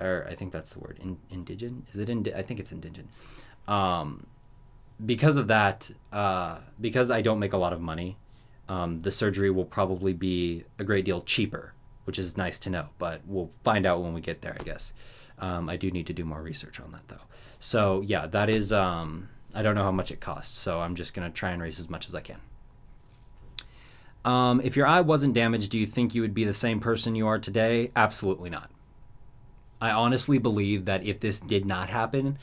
or I think that's the word, indigent? Is it I think it's indigent. Because of that, because I don't make a lot of money, the surgery will probably be a great deal cheaper, which is nice to know, but we'll find out when we get there, I guess. I do need to do more research on that, though. So, yeah, that is, I don't know how much it costs, so I'm just going to try and raise as much as I can. If your eye wasn't damaged, do you think you would be the same person you are today? Absolutely not. I honestly believe that if this did not happen,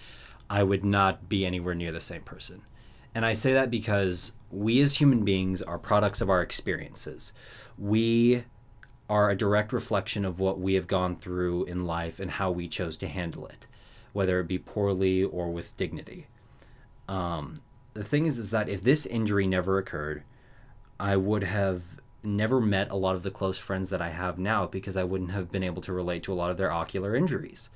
I would not be anywhere near the same person. And I say that because we as human beings are products of our experiences. We are a direct reflection of what we have gone through in life and how we chose to handle it, whether it be poorly or with dignity. The thing is that if this injury never occurred, I would have never met a lot of the close friends that I have now, because I wouldn't have been able to relate to a lot of their ocular injuries.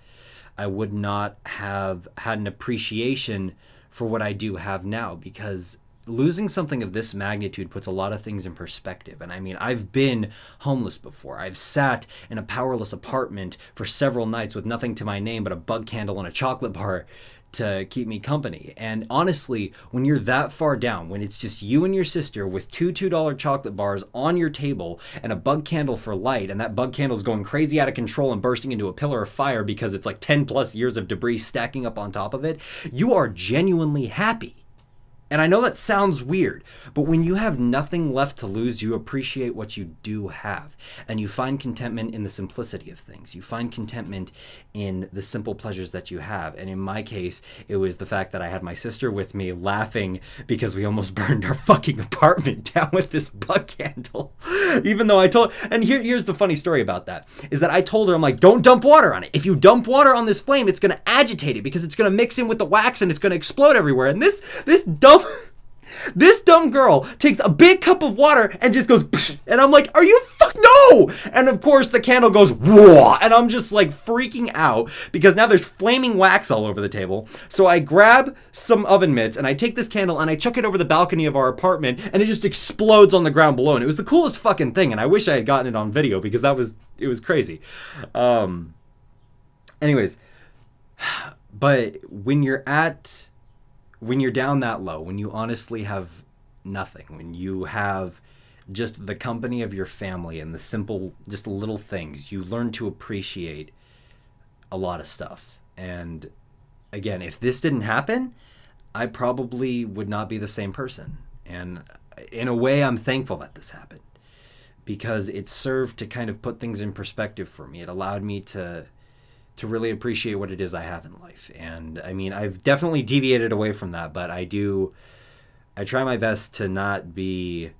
I would not have had an appreciation for what I do have now, because losing something of this magnitude puts a lot of things in perspective. And I mean, I've been homeless before. I've sat in a powerless apartment for several nights with nothing to my name but a bug candle and a chocolate bar to keep me company. And honestly, when you're that far down, when it's just you and your sister with two $2 chocolate bars on your table and a bug candle for light, and that bug candle is going crazy out of control and bursting into a pillar of fire because it's like 10 plus years of debris stacking up on top of it, you are genuinely happy. And I know that sounds weird, but when you have nothing left to lose, you appreciate what you do have. And you find contentment in the simplicity of things. You find contentment in the simple pleasures that you have. And in my case, it was the fact that I had my sister with me laughing because we almost burned our fucking apartment down with this bug candle. Even though I told, and here's the funny story about that, is that I told her, I'm like, don't dump water on it. If you dump water on this flame, it's going to agitate it because it's going to mix in with the wax and it's going to explode everywhere. And this dumb girl takes a big cup of water and just goes, psh, and I'm like, are you no? And of course the candle goes, whoa, and I'm just like freaking out because now there's flaming wax all over the table. So I grab some oven mitts and I take this candle and I chuck it over the balcony of our apartment and it just explodes on the ground below. And it was the coolest fucking thing. And I wish I had gotten it on video because it was crazy. Anyways, but when you're down that low, when you honestly have nothing, when you have just the company of your family and the simple, just little things, you learn to appreciate a lot of stuff. And again, if this didn't happen, I probably would not be the same person. And in a way, I'm thankful that this happened because it served to kind of put things in perspective for me. It allowed me to really appreciate what it is I have in life. And I mean, I've definitely deviated away from that, but I try my best to not be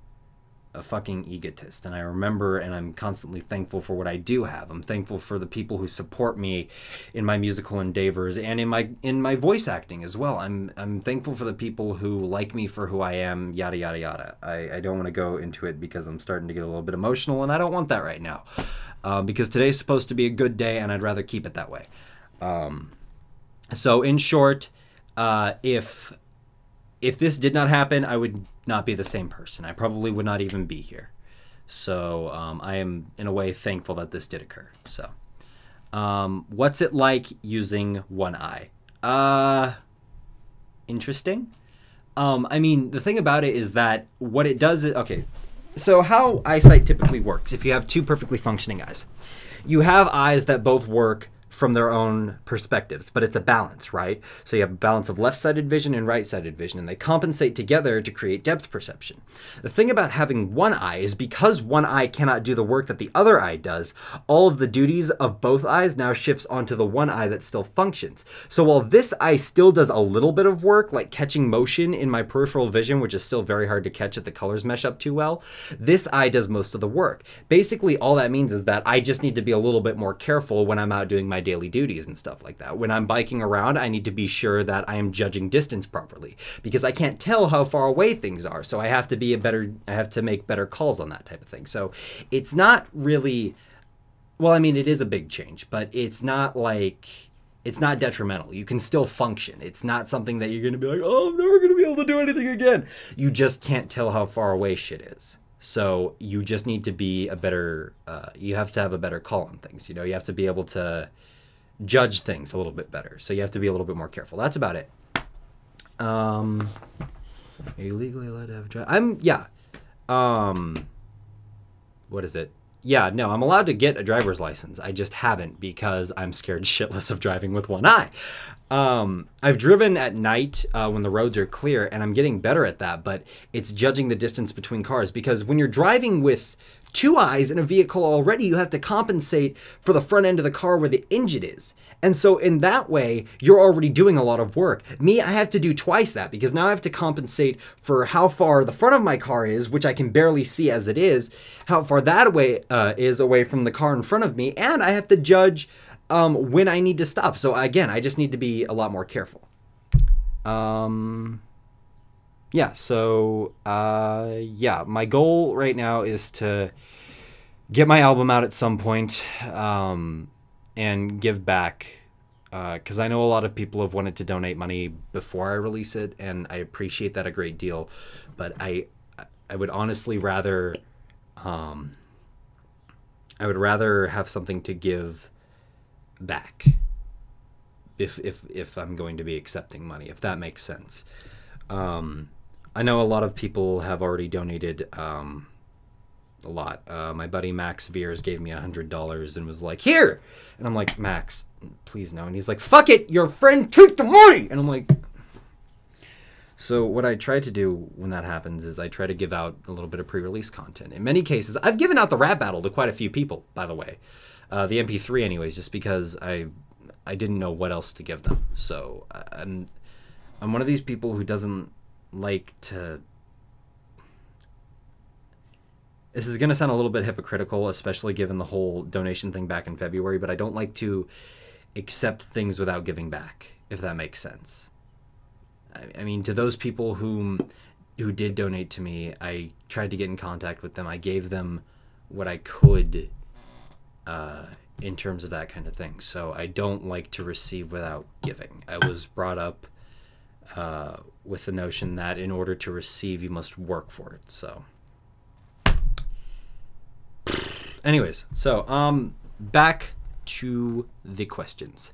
a fucking egotist. And I remember, and I'm constantly thankful for what I do have. I'm thankful for the people who support me in my musical endeavors and in my voice acting as well. I'm thankful for the people who like me for who I am, yada, yada, yada. I don't want to go into it because I'm starting to get a little bit emotional and I don't want that right now. Because today's supposed to be a good day and I'd rather keep it that way. So in short, if this did not happen, I would not be the same person. I probably would not even be here. So I am, in a way, thankful that this did occur. So what's it like using one eye? Interesting. I mean, the thing about it is that what it does is, okay, so how eyesight typically works, if you have two perfectly functioning eyes, you have eyes that both work from their own perspectives, but it's a balance, right? So you have a balance of left-sided vision and right-sided vision, and they compensate together to create depth perception. The thing about having one eye is because one eye cannot do the work that the other eye does, all of the duties of both eyes now shifts onto the one eye that still functions. So while this eye still does a little bit of work, like catching motion in my peripheral vision, which is still very hard to catch if the colors mesh up too well, this eye does most of the work. Basically, all that means is that I just need to be a little bit more careful when I'm out doing my daily duties and stuff like that. When I'm biking around, I need to be sure that I am judging distance properly because I can't tell how far away things are. So I have to make better calls on that type of thing. So it's not really, well, I mean, it is a big change, but it's not like it's not detrimental. You can still function. It's not something that you're going to be like, oh, I'm never going to be able to do anything again. You just can't tell how far away shit is. So you just need to be a better, you have to have a better call on things. You know, you have to be able to judge things a little bit better. So you have to be a little bit more careful. That's about it. Are you legally allowed to have what is it? Yeah, no, I'm allowed to get a driver's license. I just haven't because I'm scared shitless of driving with one eye. I've driven at night when the roads are clear, and I'm getting better at that, but it's judging the distance between cars, because when you're driving with two eyes in a vehicle already, you have to compensate for the front end of the car where the engine is. And so in that way, you're already doing a lot of work. Me, I have to do twice that, because now I have to compensate for how far the front of my car is, which I can barely see as it is, how far that way is away from the car in front of me, and I have to judge when I need to stop. So again, I just need to be a lot more careful. Yeah, so, yeah, my goal right now is to get my album out at some point, and give back, because I know a lot of people have wanted to donate money before I release it, and I appreciate that a great deal, but I would honestly rather, I would rather have something to give back if I'm going to be accepting money, if that makes sense. I know a lot of people have already donated a lot. My buddy Max Veers gave me $100 and was like, here! And I'm like, Max, please no. And he's like, fuck it, your friend took the money! And I'm like... So what I try to do when that happens is I try to give out a little bit of pre-release content. In many cases, I've given out the rap battle to quite a few people, by the way. The MP3 anyways, just because I didn't know what else to give them. So I'm one of these people who doesn't like to... This is going to sound a little bit hypocritical, especially given the whole donation thing back in February, but I don't like to accept things without giving back, if that makes sense. I mean, to those people who did donate to me, I tried to get in contact with them. I gave them what I could in terms of that kind of thing. So I don't like to receive without giving. I was brought up with the notion that in order to receive, you must work for it. So anyways, so back to the questions.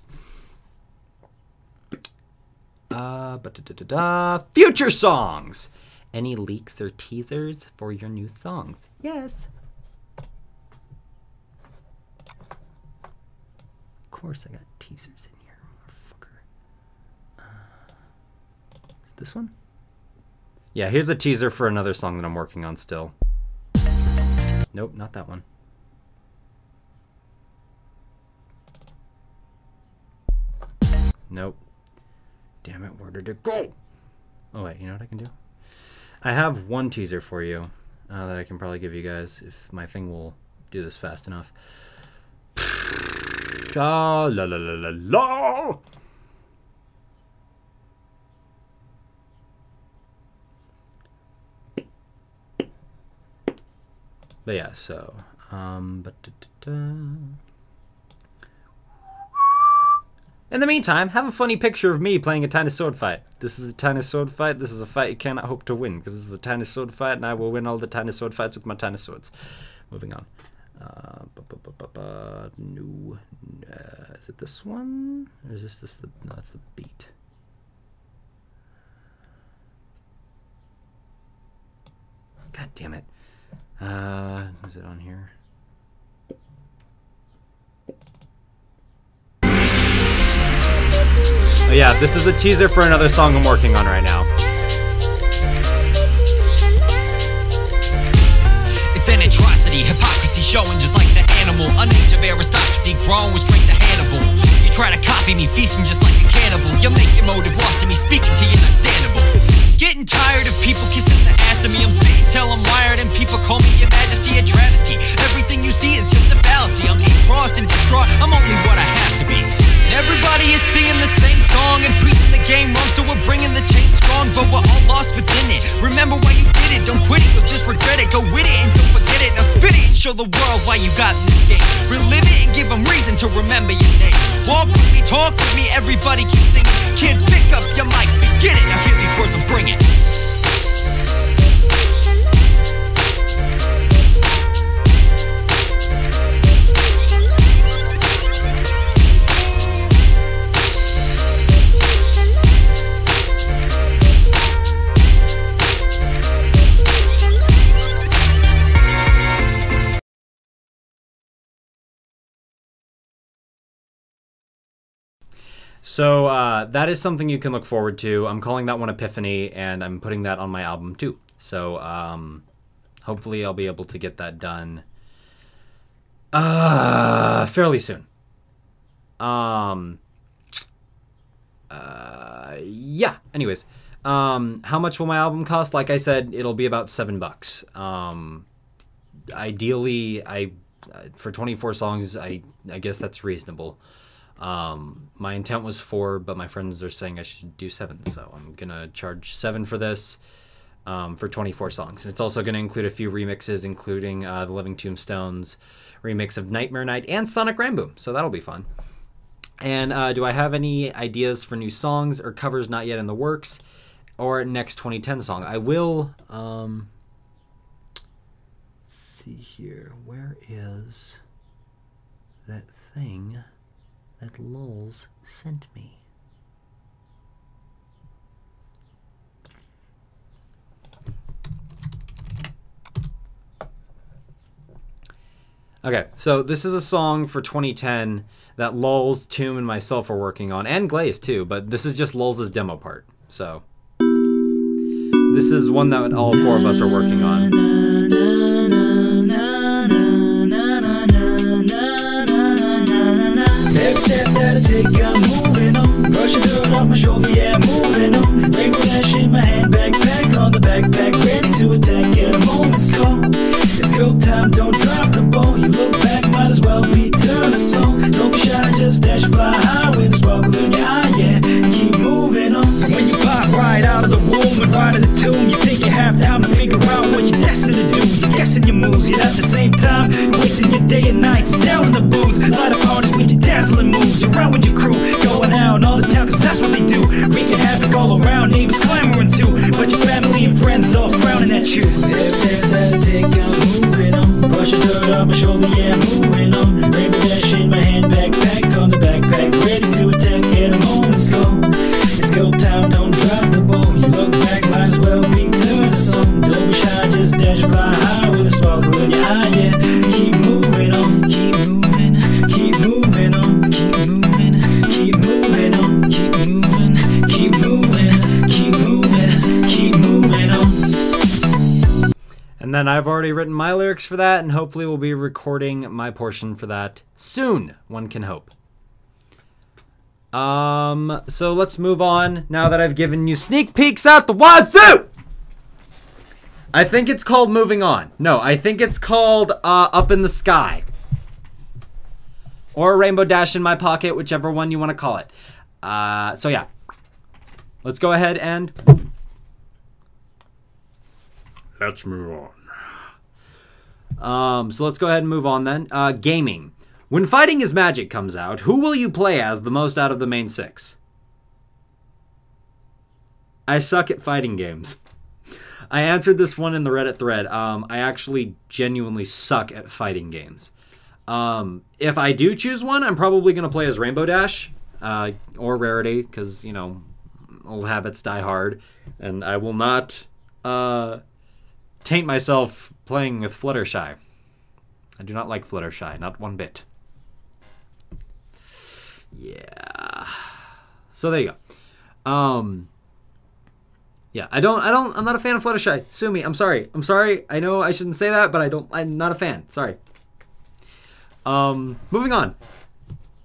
Future songs. Any leaks or teasers for your new songs? Yes. Of course I got teasers in here, motherfucker. Is this one? Yeah, here's a teaser for another song that I'm working on still. Nope, not that one. Nope. Damn it, where did it go? Oh wait, you know what I can do? I have one teaser for you that I can probably give you guys if my thing will do this fast enough. La la la la la. But yeah, so in the meantime, have a funny picture of me playing a tiny sword fight. This is a tiny sword fight. This is a fight you cannot hope to win, because this is a tiny sword fight, and I will win all the tiny sword fights with my tiny swords. Moving on. New. Is it this one? Or is this the... No, that's the beat. God damn it. Is it on here? Oh yeah, this is a teaser for another song I'm working on right now. It's an atrocity, hypocrisy showing just like the animal. An age of aristocracy, grown with strength to Hannibal. You try to copy me, feasting just like a cannibal. You make your motive lost to me, speaking to you not standable. Getting tired of people kissing the ass of me. I'm spitting till I'm wired and people call me your majesty, a travesty. Everything you see is just a fallacy. I'm crossed and distraught, I'm only what I have to be. Everybody is singing the same song and preaching the game wrong, so we're bringing the change strong, but we're all lost within it. Remember why you did it, don't quit it, you'll just regret it. Go with it and don't forget it. Now spit it and show the world why you got in this game. Relive it and give them reason to remember your name. Walk with me, talk with me, everybody keep singing. Kid, pick up your mic, begin it. Now hear these words and bring it. So that is something you can look forward to. I'm calling that one Epiphany, and I'm putting that on my album too. So hopefully I'll be able to get that done fairly soon. Yeah, anyways. How much will my album cost? Like I said, it'll be about $7. Ideally, for 24 songs, I guess that's reasonable. My intent was 4, but my friends are saying I should do 7, so I'm gonna charge 7 for this, for 24 songs. And it's also gonna include a few remixes, including the Living Tombstones remix of Nightmare Night and Sonic Ramboom, so that'll be fun. And do I have any ideas for new songs or covers not yet in the works, or next 2010 song? I will, let's see here, where is that thing that Lulz sent me? Okay, so this is a song for 2010 that Lulz, Tomb, and myself are working on, and Glaze too, but this is just Lulz's demo part. So this is one that all 4 of us are working on. Every step that I take, I'm moving on. Brushing dirt off my shoulder, yeah, moving on. RainbowCrash in my hand, backpack on the backpack, ready to attack at a moment's call. It's go time, don't drop the ball. You look back, might as well be turn a song. Don't be shy, just dash and fly high with a sparkle in your eye, yeah. Keep moving on. When you pop right out of the womb and right of the tomb, you think you have time to figure out what you're destined to do. You're guessing your moves, yet at the same time, you're wasting your day and nights down in the booze. Light up parties with your dazzling moves. You're around with your crew, going out all the town, cause that's what they do. Wreaking havoc all around, neighbors clamoring too. But your family and friends all frowning at you. Every step that I take, I'm moving on. Brushing dirt off my shoulder, yeah, I'm moving on. RainbowCrash in my hand, backpack on the backpack, ready to attack at a moment's call. It's go time, don't drop the ball. You look back, might as well be turn the song. Don't be shy, just dash fly high with a sparkle in your eye, yeah. Keep moving on, keep moving, keep moving on, keep moving, keep moving on, keep moving, keep moving, keep moving, keep moving on. And then I've already written my lyrics for that, and hopefully we'll be recording my portion for that soon, one can hope. So let's move on now that I've given you sneak peeks out the wazoo! I think it's called Moving On. No, I think it's called Up in the Sky. Or Rainbow Dash in My Pocket, whichever one you want to call it. So yeah. Let's go ahead and... Let's move on. So let's go ahead and move on then. Gaming. When Fighting is Magic comes out, who will you play as the most out of the main 6? I suck at fighting games. I answered this one in the Reddit thread. I actually genuinely suck at fighting games. If I do choose one, I'm probably going to play as Rainbow Dash or Rarity, because, you know, old habits die hard. And I will not taint myself playing with Fluttershy. I do not like Fluttershy, not one bit. Yeah. So there you go. Yeah, I'm not a fan of Fluttershy. Sue me. I'm sorry. I know I shouldn't say that, but I'm not a fan. Sorry. Moving on.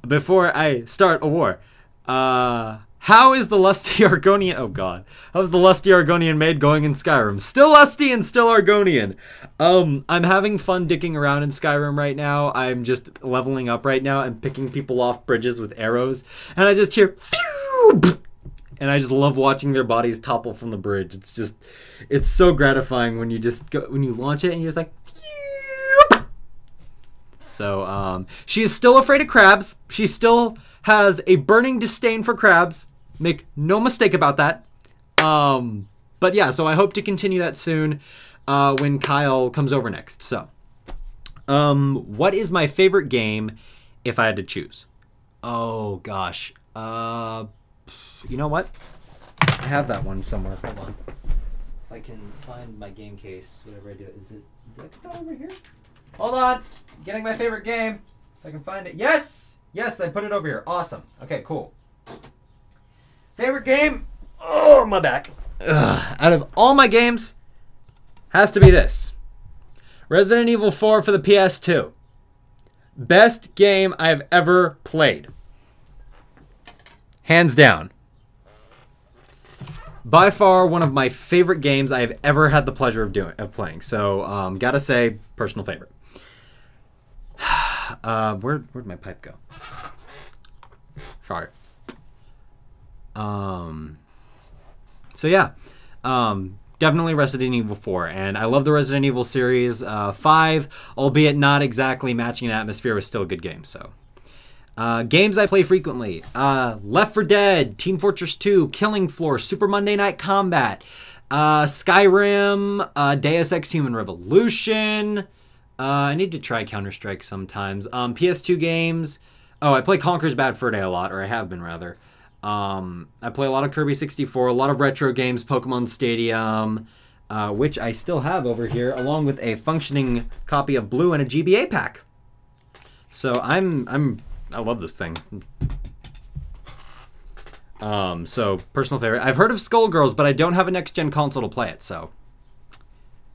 Before I start a war. How is the lusty Argonian... Oh, God. How's the lusty Argonian maid going in Skyrim? Still lusty and still Argonian. I'm having fun dicking around in Skyrim right now. I'm just leveling up right now and picking people off bridges with arrows. And I just hear... And I just love watching their bodies topple from the bridge. It's just... It's so gratifying when you just go... When you launch it and you're just like... So she is still afraid of crabs. She still has a burning disdain for crabs. Make no mistake about that. But yeah, so I hope to continue that soon when Kyle comes over next. So, what is my favorite game if I had to choose? Oh gosh. You know what? I have that one somewhere. Hold on. If I can find my game case, whatever I do, did I put that over here? Hold on. Getting my favorite game. If I can find it. Yes! Yes, I put it over here. Awesome. Okay, cool. Favorite game? Oh, my back. Ugh. Out of all my games, has to be this. Resident Evil 4 for the PS2. Best game I've ever played. Hands down. By far one of my favorite games I have ever had the pleasure of playing. So, gotta say, personal favorite. Where'd my pipe go? Sorry. So yeah, definitely Resident Evil 4, and I love the Resident Evil series. 5, albeit not exactly matching an atmosphere, was still a good game. So, games I play frequently: Left 4 Dead, Team Fortress 2, Killing Floor, Super Monday Night Combat, Skyrim, Deus Ex Human Revolution. I need to try Counter-Strike sometimes. PS2 games. Oh, I play Conker's Bad Fur Day a lot, or I have been rather. I play a lot of Kirby 64, a lot of retro games, Pokemon Stadium, which I still have over here, along with a functioning copy of Blue and a GBA pack. So I love this thing. So personal favorite. I've heard of Skullgirls, but I don't have a next-gen console to play it, so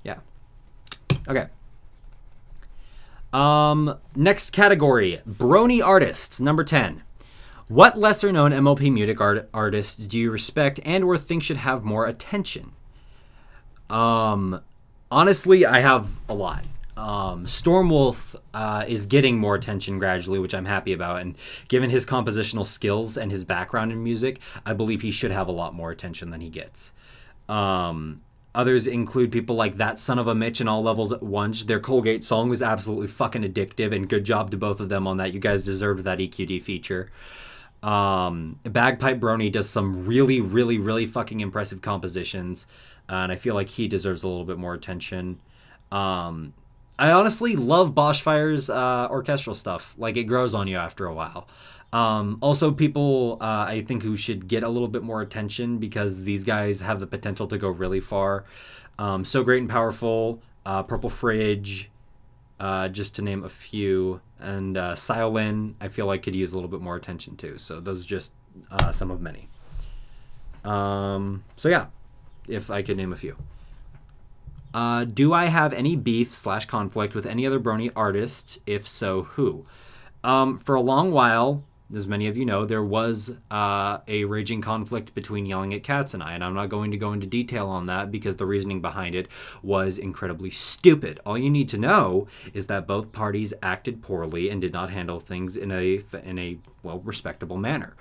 yeah. Okay. Next category, Brony Artists, number 10. What lesser-known MLP music artists do you respect and or think should have more attention? Honestly, I have a lot. Stormwolf is getting more attention gradually, which I'm happy about, and given his compositional skills and his background in music, I believe he should have a lot more attention than he gets. Others include people like That Son of a Mitch and All Levels at Once. Their Colgate song was absolutely fucking addictive, and good job to both of them on that. You guys deserved that EQD feature. Bagpipe Brony does some really, really, really fucking impressive compositions, and I feel like he deserves a little bit more attention. I honestly love Boschfire's orchestral stuff. Like, it grows on you after a while. Also, people I think who should get a little bit more attention because these guys have the potential to go really far. So Great and Powerful, Purple Fridge, just to name a few, and Siolin I feel like could use a little bit more attention too. So those are just some of many. So yeah, if I could name a few. Do I have any beef/conflict with any other Brony artists? If so, who? For a long while, as many of you know, there was a raging conflict between Yelling at Cats and I, and I'm not going to go into detail on that because the reasoning behind it was incredibly stupid. All you need to know is that both parties acted poorly and did not handle things in a well, respectable manner.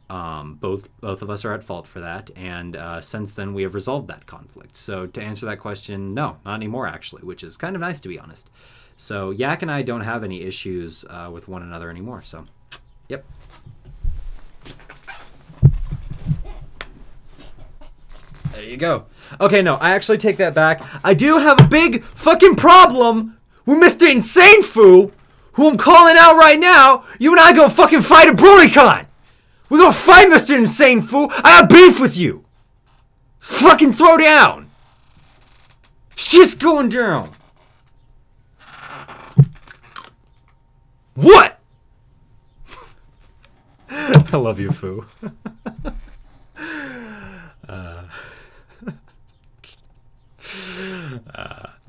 Both of us are at fault for that, and since then we have resolved that conflict. So to answer that question, no, not anymore actually, which is kind of nice to be honest. So Yak and I don't have any issues with one another anymore. So, yep. There you go. Okay, no, I actually take that back. I do have a big fucking problem with Mr. Insane Foo, who I'm calling out right now. You and I gonna fucking fight at BronyCon. We're gonna fight Mr. Insane Foo. I have beef with you. Let's fucking throw down. Shit's going down. What? I love you, Foo.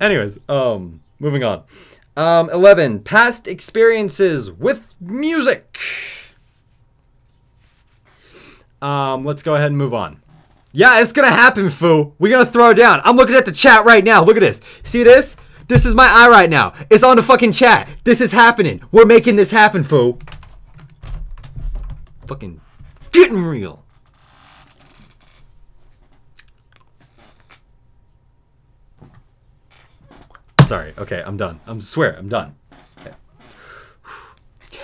Anyways, moving on. 11, past experiences with music. Let's go ahead and move on. Yeah, it's gonna happen, Foo. We're gonna throw it down. I'm looking at the chat right now. Look at this. See this? This is my eye right now. It's on the fucking chat. This is happening. We're making this happen, Foo. Fucking getting real. Sorry. Okay, I'm done. I swear, I'm done. Okay.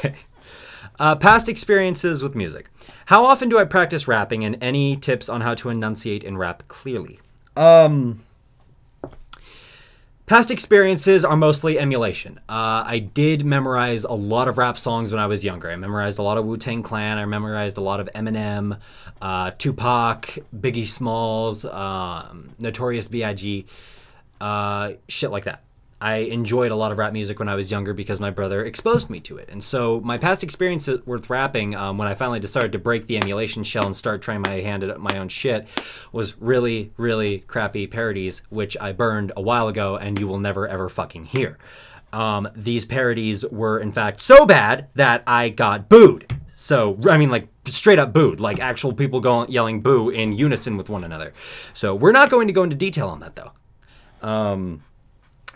Okay. Past experiences with music. How often do I practice rapping, and any tips on how to enunciate and rap clearly? Past experiences are mostly emulation. I did memorize a lot of rap songs when I was younger. I memorized a lot of Wu-Tang Clan. I memorized a lot of Eminem, Tupac, Biggie Smalls, Notorious B.I.G., shit like that. I enjoyed a lot of rap music when I was younger because my brother exposed me to it. And so my past experience with rapping, when I finally decided to break the emulation shell and start trying my hand at my own shit, was really, really crappy parodies, which I burned a while ago and you will never, ever fucking hear. These parodies were, in fact, so bad that I got booed. So, I mean, like, straight up booed. Like, actual people yelling boo in unison with one another. So we're not going to go into detail on that, though.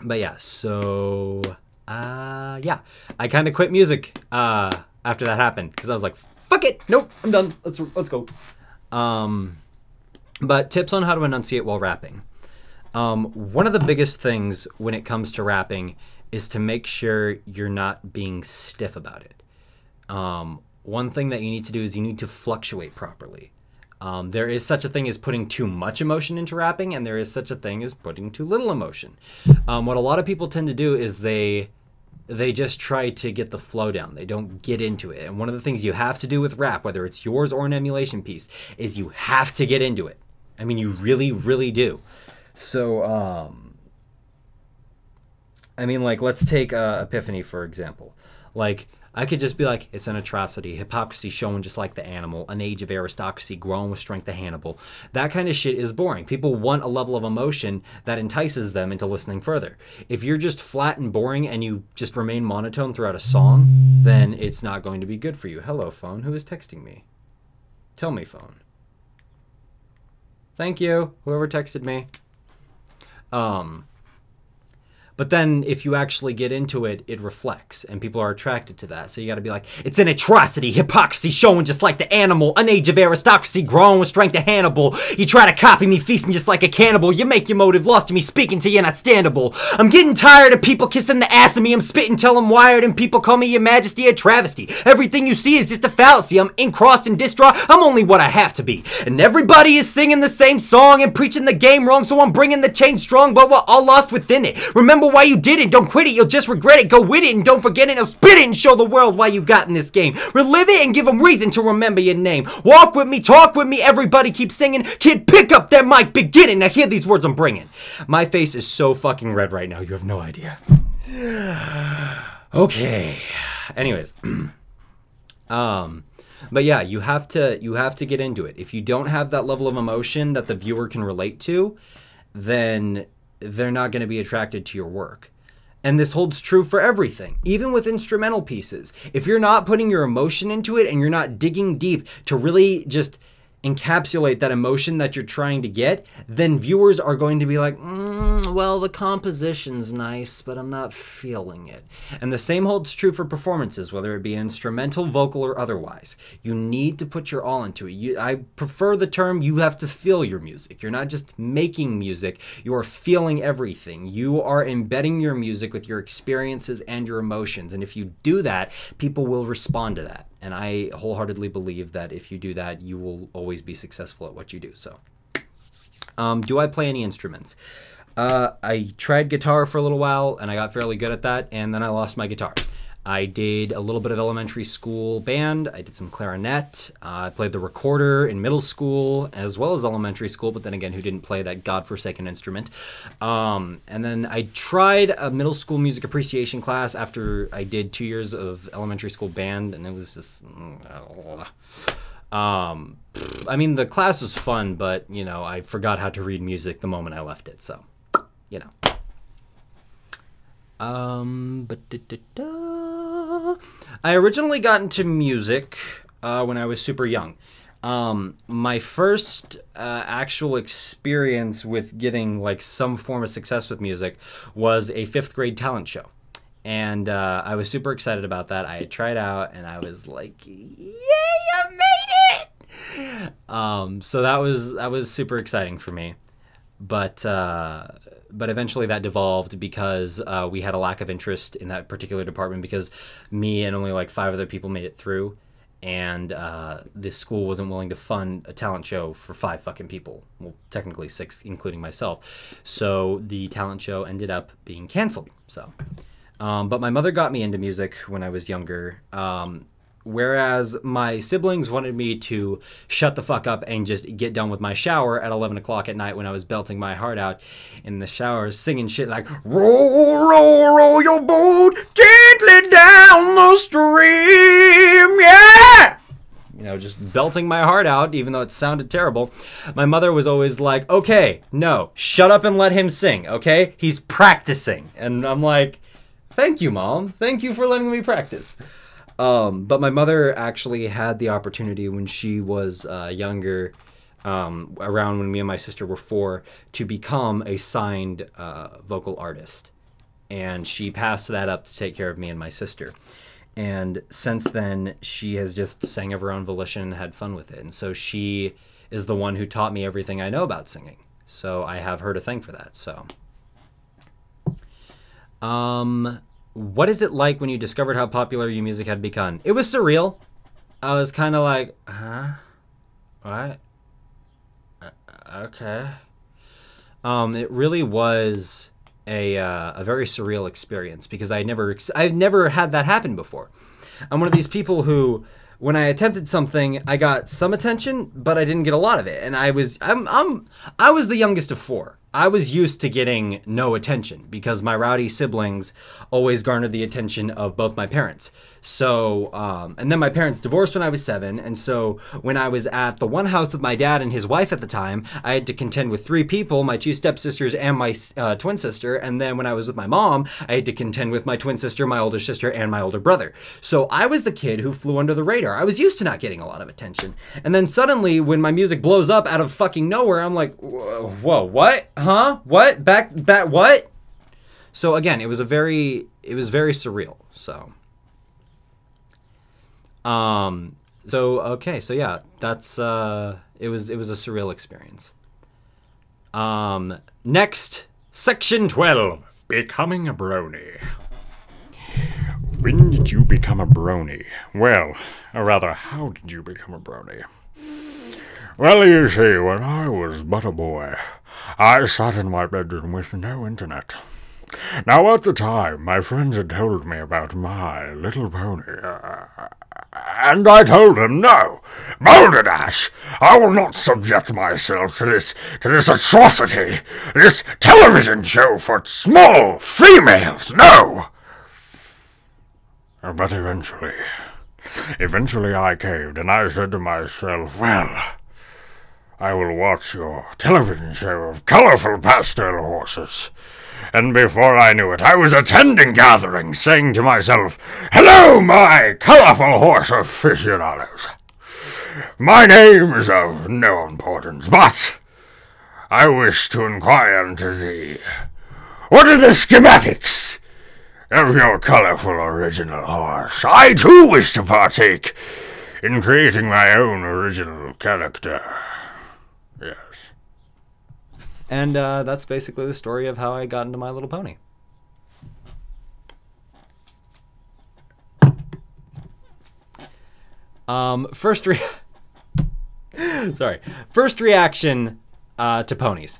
But yeah, so, yeah, I kind of quit music, after that happened, because I was like, fuck it, nope, I'm done, let's go. But tips on how to enunciate while rapping. One of the biggest things when it comes to rapping is to make sure you're not being stiff about it. One thing that you need to do is you need to fluctuate properly. There is such a thing as putting too much emotion into rapping, and there is such a thing as putting too little emotion. What a lot of people tend to do is they just try to get the flow down. They don't get into it. And one of the things you have to do with rap, whether it's yours or an emulation piece, is you have to get into it. I mean, you really, really do. So, I mean, like, let's take Epiphany, for example. Like, I could just be like, it's an atrocity, hypocrisy shown just like the animal, an age of aristocracy grown with strength of Hannibal. That kind of shit is boring. People want a level of emotion that entices them into listening further. If you're just flat and boring and you just remain monotone throughout a song, then it's not going to be good for you. Hello, phone. Who is texting me? Tell me, phone. Thank you, whoever texted me. But then if you actually get into it, it reflects, and people are attracted to that. So you got to be like, it's an atrocity, hypocrisy shown just like the animal, an age of aristocracy grown with strength of Hannibal. You try to copy me, feasting just like a cannibal. You make your motive lost to me, speaking to you not standable. I'm getting tired of people kissing the ass of me. I'm spitting till I'm wired, and people call me your majesty a travesty. Everything you see is just a fallacy. I'm in-crossed and distraught. I'm only what I have to be. And everybody is singing the same song and preaching the game wrong, so I'm bringing the change strong, but we're all lost within it. Remember why you did it, don't quit it, you'll just regret it. Go with it and don't forget it, now spit it and show the world why you got in this game. Relive it and give them reason to remember your name. Walk with me, talk with me, everybody keep singing. Kid, pick up that mic, begin it. Now hear these words I'm bringing. My face is so fucking red right now, you have no idea. Okay. Anyways. But yeah, you have to get into it. If you don't have that level of emotion that the viewer can relate to, then they're not going to be attracted to your work. And this holds true for everything, even with instrumental pieces. If you're not putting your emotion into it and you're not digging deep to really just encapsulate that emotion that you're trying to get, then viewers are going to be like, well, the composition's nice, but I'm not feeling it. And the same holds true for performances, whether it be instrumental, vocal, or otherwise. You need to put your all into it. I prefer the term, you have to feel your music. You're not just making music, you are feeling everything. You are embedding your music with your experiences and your emotions. And if you do that, people will respond to that. And I wholeheartedly believe that if you do that, you will always be successful at what you do. So, do I play any instruments? I tried guitar for a little while, and I got fairly good at that, and then I lost my guitar. I did a little bit of elementary school band. I did some clarinet. I played the recorder in middle school as well as elementary school, but then again, who didn't play that godforsaken instrument? And then I tried a middle school music appreciation class after I did 2 years of elementary school band, and it was just... I mean, the class was fun, but, you know, I forgot how to read music the moment I left it, so, you know. I originally got into music when I was super young. My first actual experience with getting like some form of success with music was a 5th grade talent show. And I was super excited about that. I had tried out and I was like, yay, I made it! So that was super exciting for me. But but eventually that devolved because we had a lack of interest in that particular department because me and only like 5 other people made it through. And this school wasn't willing to fund a talent show for 5 fucking people. Well, technically 6, including myself. So the talent show ended up being canceled. So, but my mother got me into music when I was younger. Whereas my siblings wanted me to shut the fuck up and just get done with my shower at 11 o'clock at night when I was belting my heart out in the shower, singing shit like, roll, roll, roll your boat gently down the stream, yeah! You know, just belting my heart out, even though it sounded terrible. My mother was always like, okay, no, shut up and let him sing, okay? He's practicing. And I'm like, thank you, Mom. Thank you for letting me practice. But my mother actually had the opportunity when she was younger, around when me and my sister were 4, to become a signed vocal artist. And she passed that up to take care of me and my sister. And since then, she has just sang of her own volition and had fun with it. And so she is the one who taught me everything I know about singing. So I have her to thank for that, so. What is it like when you discovered how popular your music had become? It was surreal. I was kind of like, huh? What? Okay. It really was a very surreal experience because I've never had that happen before. I'm one of these people who, when I attempted something, I got some attention, but I didn't get a lot of it. And I was the youngest of 4. I was used to getting no attention because my rowdy siblings always garnered the attention of both my parents. So, and then my parents divorced when I was 7. And so when I was at the one house with my dad and his wife at the time, I had to contend with 3 people, my 2 stepsisters and my twin sister. And then when I was with my mom, I had to contend with my twin sister, my older sister, and my older brother. So I was the kid who flew under the radar. I was used to not getting a lot of attention. And then suddenly when my music blows up out of fucking nowhere, I'm like, whoa, what? Huh? What? Back, what? So again, it was very surreal. So, okay, so yeah, that's, it was a surreal experience. Next, section 12, Becoming a brony. When did you become a brony? Well, or rather, how did you become a brony? Well, you see, when I was but a boy, I sat in my bedroom with no internet. Now, at the time, my friends had told me about My Little Pony, and I told them, no, Balderdash, I will not subject myself to this atrocity, this television show for small females, no! But eventually I caved, and I said to myself, well, I will watch your television show of colorful pastel horses. And before I knew it, I was attending gatherings, saying to myself, hello, my colorful horse aficionados. My name is of no importance, but I wish to inquire into what are the schematics of your colorful original horse? I too wish to partake in creating my own original character. Yes. And that's basically the story of how I got into My Little Pony. First reaction to ponies.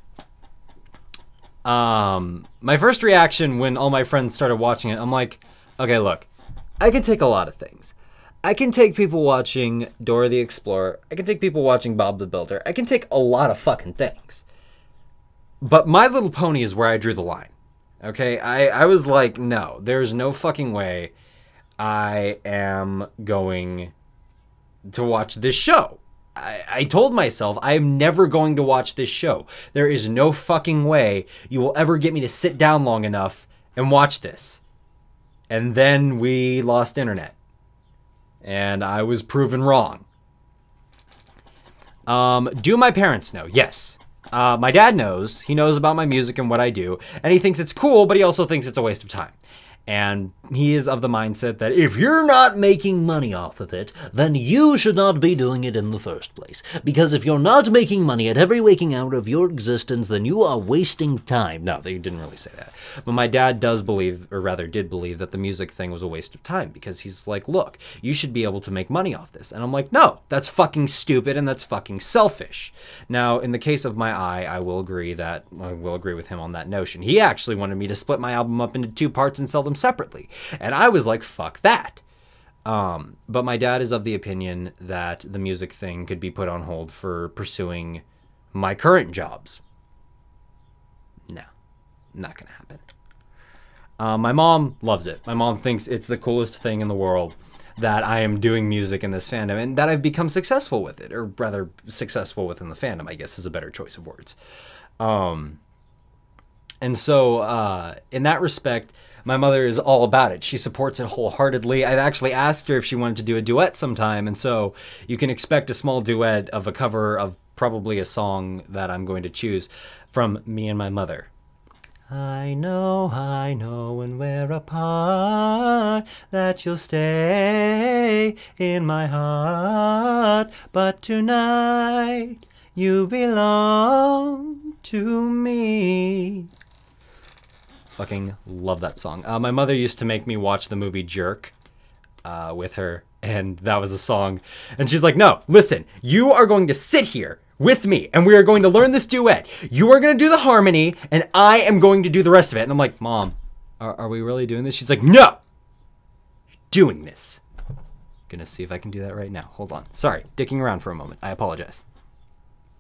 My first reaction when all my friends started watching it, I'm like, okay, look, I can take a lot of things. I can take people watching Dora the Explorer. I can take people watching Bob the Builder. I can take a lot of fucking things. But My Little Pony is where I drew the line. Okay? I was like, no, there's no fucking way I am going to watch this show. I told myself I'm never going to watch this show. There is no fucking way you will ever get me to sit down long enough and watch this. And then we lost internet. And I was proven wrong. Do my parents know? Yes. My dad knows. He knows about my music and what I do. And he thinks it's cool, but he also thinks it's a waste of time. And he is of the mindset that if you're not making money off of it, then you should not be doing it in the first place. Because if you're not making money at every waking hour of your existence, then you are wasting time. No, they didn't really say that. But my dad does believe, or rather did believe, that the music thing was a waste of time. Because he's like, look, you should be able to make money off this. And I'm like, no, that's fucking stupid and that's fucking selfish. Now, in the case of my eye, I will agree with him on that notion. He actually wanted me to split my album up into 2 parts and sell them separately. And I was like, fuck that. But my dad is of the opinion that the music thing could be put on hold for pursuing my current jobs. No, not gonna happen. My mom loves it. My mom thinks it's the coolest thing in the world that I am doing music in this fandom and that I've become successful with it, or rather successful within the fandom, I guess is a better choice of words. And so in that respect, my mother is all about it. She supports it wholeheartedly. I've actually asked her if she wanted to do a duet sometime, and so you can expect a small duet of a cover of probably a song that I'm going to choose from me and my mother. I know when we're apart that you'll stay in my heart, but tonight you belong to me. Fucking love that song. My mother used to make me watch the movie Jerk with her, and that was a song. And she's like, no, listen, you are going to sit here with me, and we are going to learn this duet. You are going to do the harmony, and I am going to do the rest of it. And I'm like, Mom, are we really doing this? She's like, no, you're doing this. Gonna see if I can do that right now. Hold on. Sorry, dicking around for a moment. I apologize.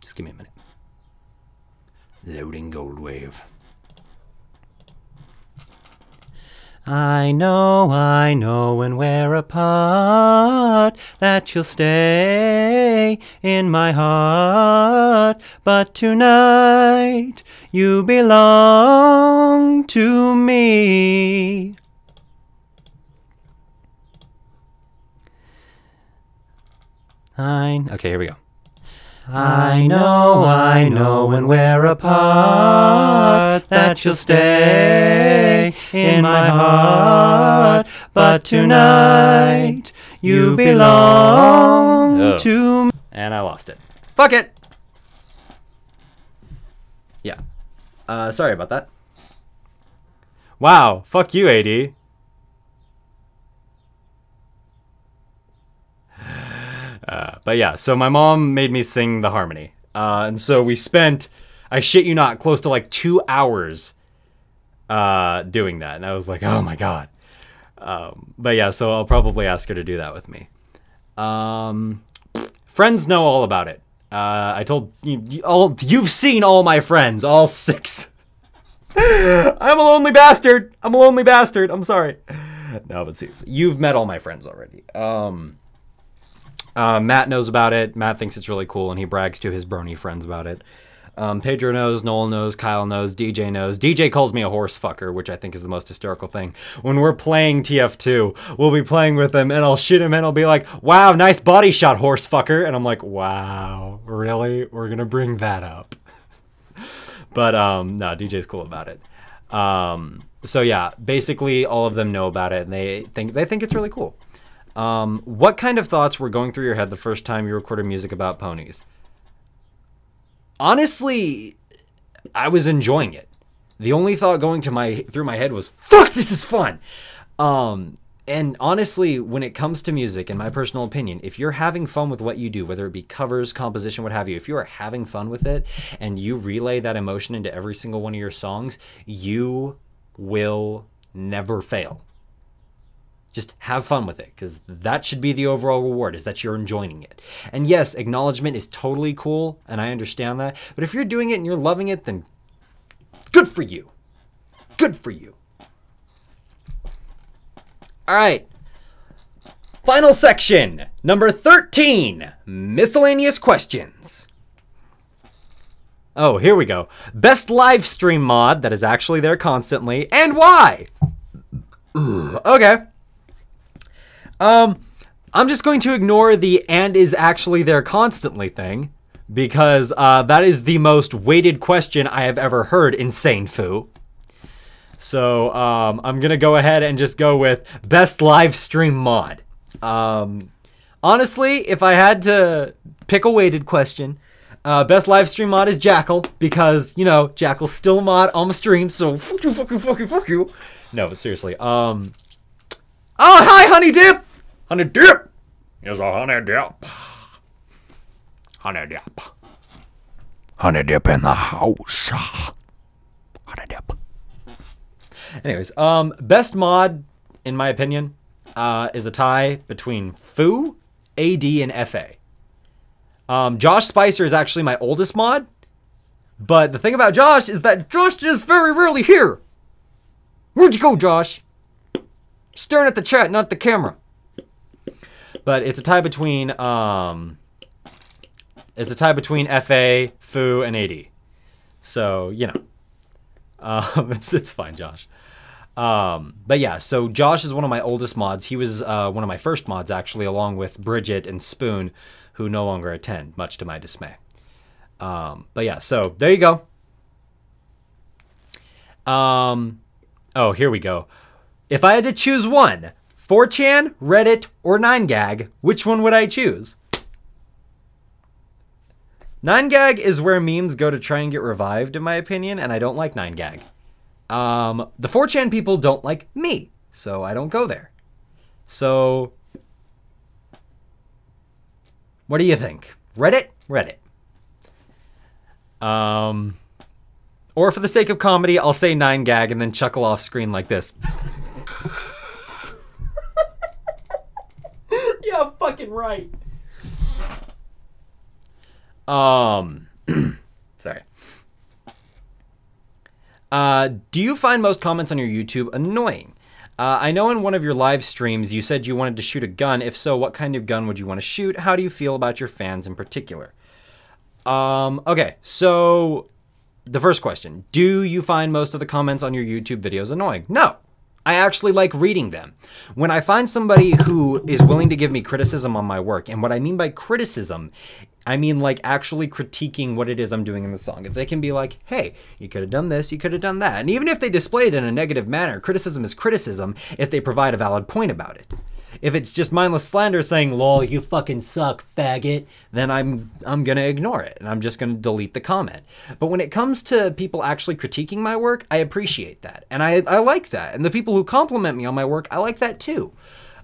Just give me a minute. Loading Gold Wave. I know when we're apart that you'll stay in my heart, but tonight you belong to me. Okay, here we go. I know when we're apart that you'll stay in my heart, but tonight you belong to me. And I lost it. Fuck it! Yeah. Sorry about that. Wow, fuck you, AD. But yeah, so my mom made me sing the harmony. And so we spent, I shit you not, close to like 2 hours doing that. And I was like, oh my God. But yeah, so I'll probably ask her to do that with me. Friends know all about it. I told you, you've seen all my friends, all 6. I'm a lonely bastard. I'm sorry. No, but seriously, you've met all my friends already. Matt knows about it. Matt thinks it's really cool, and he brags to his brony friends about it. Pedro knows, Noel knows, Kyle knows, DJ knows. DJ calls me a horse fucker, which I think is the most hysterical thing. When we're playing TF2, we'll be playing with him, and I'll shoot him, and I'll be like, wow, nice body shot, horse fucker. And I'm like, wow, really? We're going to bring that up. But, no, DJ's cool about it. So, yeah, basically all of them know about it, and they think it's really cool. What kind of thoughts were going through your head the first time you recorded music about ponies? Honestly, I was enjoying it. The only thought going through my head was, fuck, this is fun. And honestly, when it comes to music, in my personal opinion, if you're having fun with what you do, whether it be covers, composition, what have you, if you are having fun with it and you relay that emotion into every single one of your songs, you will never fail. Just have fun with it, because that should be the overall reward, is that you're enjoying it. And yes, acknowledgement is totally cool, and I understand that. But if you're doing it and you're loving it, then good for you. Good for you. All right. Final section, number 13, miscellaneous questions. Oh, here we go. Best live stream mod that is actually there constantly, and why? Okay. I'm just going to ignore the "and is actually there constantly" thing, because that is the most weighted question I have ever heard in Sane Fu. So I'm gonna go ahead and just go with best live stream mod. Honestly, if I had to pick a weighted question, best live stream mod is Jackal, because, you know, Jackal's still a mod on the stream, so fuck you, fuck you, fuck you, fuck you. No, but seriously. Oh, hi, Honey Dip! Honey Dip! Here's a Honey Dip. Honey Dip. Honey Dip in the house. Honey Dip. Anyways, best mod, in my opinion, is a tie between Foo, AD, and FA. Josh Spicer is actually my oldest mod, but the thing about Josh is that Josh is very rarely here. Where'd you go, Josh? Staring at the chat, not the camera. But it's a tie between FA, Foo, and AD. So, you know, it's fine, Josh. But yeah, so Josh is one of my oldest mods. He was one of my first mods, actually, along with Bridget and Spoon, who no longer attend, much to my dismay. But yeah, so there you go. Oh, here we go. If I had to choose one, 4chan, Reddit, or 9gag, which one would I choose? 9gag is where memes go to try and get revived, in my opinion, and I don't like 9gag. The 4chan people don't like me, so I don't go there. So, what do you think? Reddit? Reddit. Or for the sake of comedy, I'll say 9gag and then chuckle off screen like this. Yeah, fucking right. Sorry. Do you find most comments on your YouTube annoying? I know in one of your live streams you said you wanted to shoot a gun. If so, what kind of gun would you want to shoot? How do you feel about your fans in particular? Okay, so the first question. Do you find most of the comments on your YouTube videos annoying? No. I actually like reading them. When I find somebody who is willing to give me criticism on my work, and what I mean by criticism, I mean like actually critiquing what it is I'm doing in the song. If they can be like, hey, you could have done this, you could have done that. And even if they display it in a negative manner, criticism is criticism if they provide a valid point about it. If it's just mindless slander saying, lol, you fucking suck, faggot, then I'm gonna ignore it and I'm just gonna delete the comment. But when it comes to people actually critiquing my work, I appreciate that. And I like that. And the people who compliment me on my work, I like that too.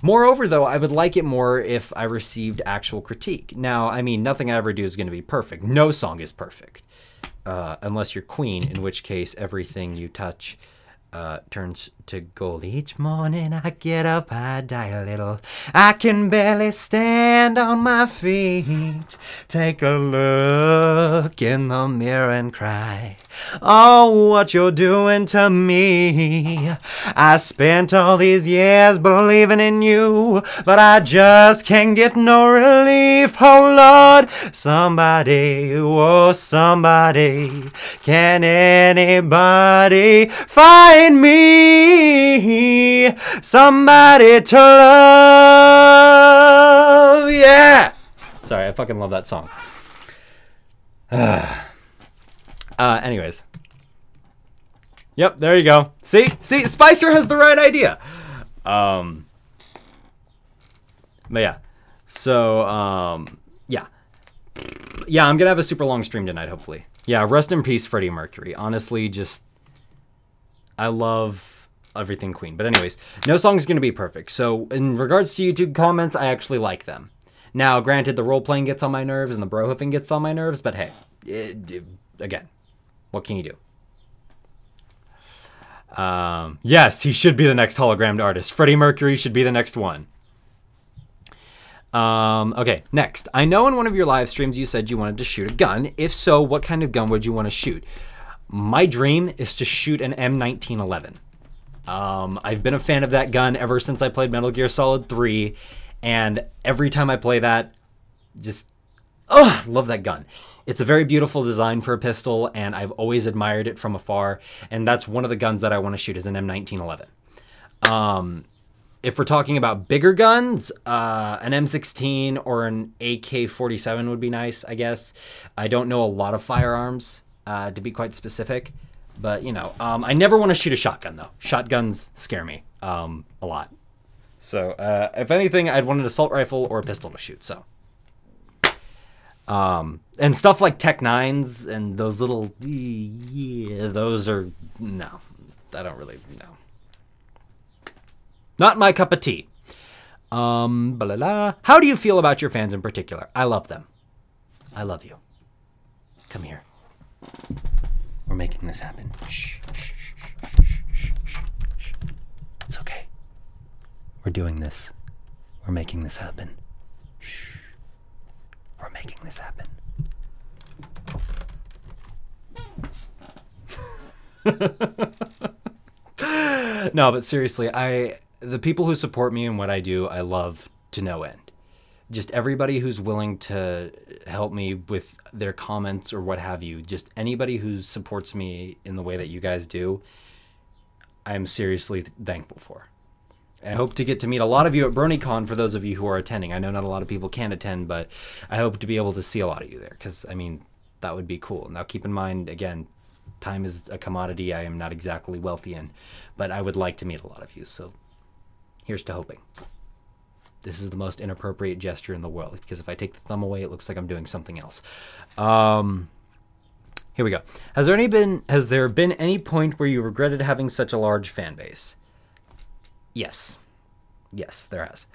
Moreover, though, I would like it more if I received actual critique. Now, I mean, nothing I ever do is gonna be perfect. No song is perfect. Unless you're Queen, in which case everything you touch turns to gold. Each morning I get up, I die a little. I can barely stand on my feet. Take a look in the mirror and cry, oh, what you're doing to me. I spent all these years believing in you, but I just can't get no relief. Oh Lord, somebody, oh somebody, can anybody find me somebody to love? Yeah. Sorry, I fucking love that song. Anyways. Yep, there you go. See, Spicer has the right idea. But yeah. So, yeah. Yeah, I'm gonna have a super long stream tonight, hopefully. Yeah, rest in peace, Freddie Mercury. Honestly, just, I love everything Queen. But anyways, no song's gonna be perfect. So in regards to YouTube comments, I actually like them. Now, granted, the role-playing gets on my nerves and the bro-hoofing gets on my nerves, but hey, again, what can you do? Yes, he should be the next hologrammed artist. Freddie Mercury should be the next one. Okay, next. I know in one of your live streams you said you wanted to shoot a gun. If so, what kind of gun would you want to shoot? My dream is to shoot an M1911. I've been a fan of that gun ever since I played Metal Gear Solid 3, and every time I play that, just, love that gun. It's a very beautiful design for a pistol, and I've always admired it from afar, and that's one of the guns that I want to shoot is an M1911. If we're talking about bigger guns, an M16 or an AK-47 would be nice, I guess. I don't know a lot of firearms, to be quite specific, But, you know, I never want to shoot a shotgun, though. Shotguns scare me a lot. So, if anything, I'd want an assault rifle or a pistol to shoot, so. And stuff like Tech 9s and those little, yeah, those are, no, I don't really, no. Not my cup of tea. Blah, blah, blah. How do you feel about your fans in particular? I love them. I love you. Come here. We're making this happen. Shh, shh, shh, shh, shh, shh. It's okay. We're doing this. We're making this happen. Shh. We're making this happen. No, but seriously, the people who support me in what I do, I love to no end. Just everybody who's willing to help me with their comments or what have you, just anybody who supports me in the way that you guys do, I'm seriously thankful for. I hope to get to meet a lot of you at BronyCon for those of you who are attending. I know not a lot of people can attend, but I hope to be able to see a lot of you there because, I mean, that would be cool. Now, keep in mind, again, time is a commodity I am not exactly wealthy in, but I would like to meet a lot of you, so here's to hoping. This is the most inappropriate gesture in the world because if I take the thumb away, it looks like I'm doing something else. Here we go. Has there been any point where you regretted having such a large fan base? Yes. Yes, there has.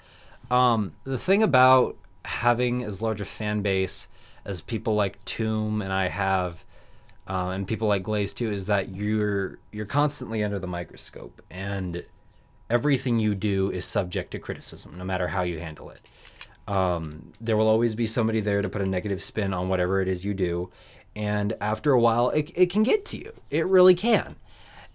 The thing about having as large a fan base as people like Tomb and I have, and people like Glaze too, is that you're constantly under the microscope and everything you do is subject to criticism, no matter how you handle it. There will always be somebody there to put a negative spin on whatever it is you do. And after a while, it can get to you. It really can.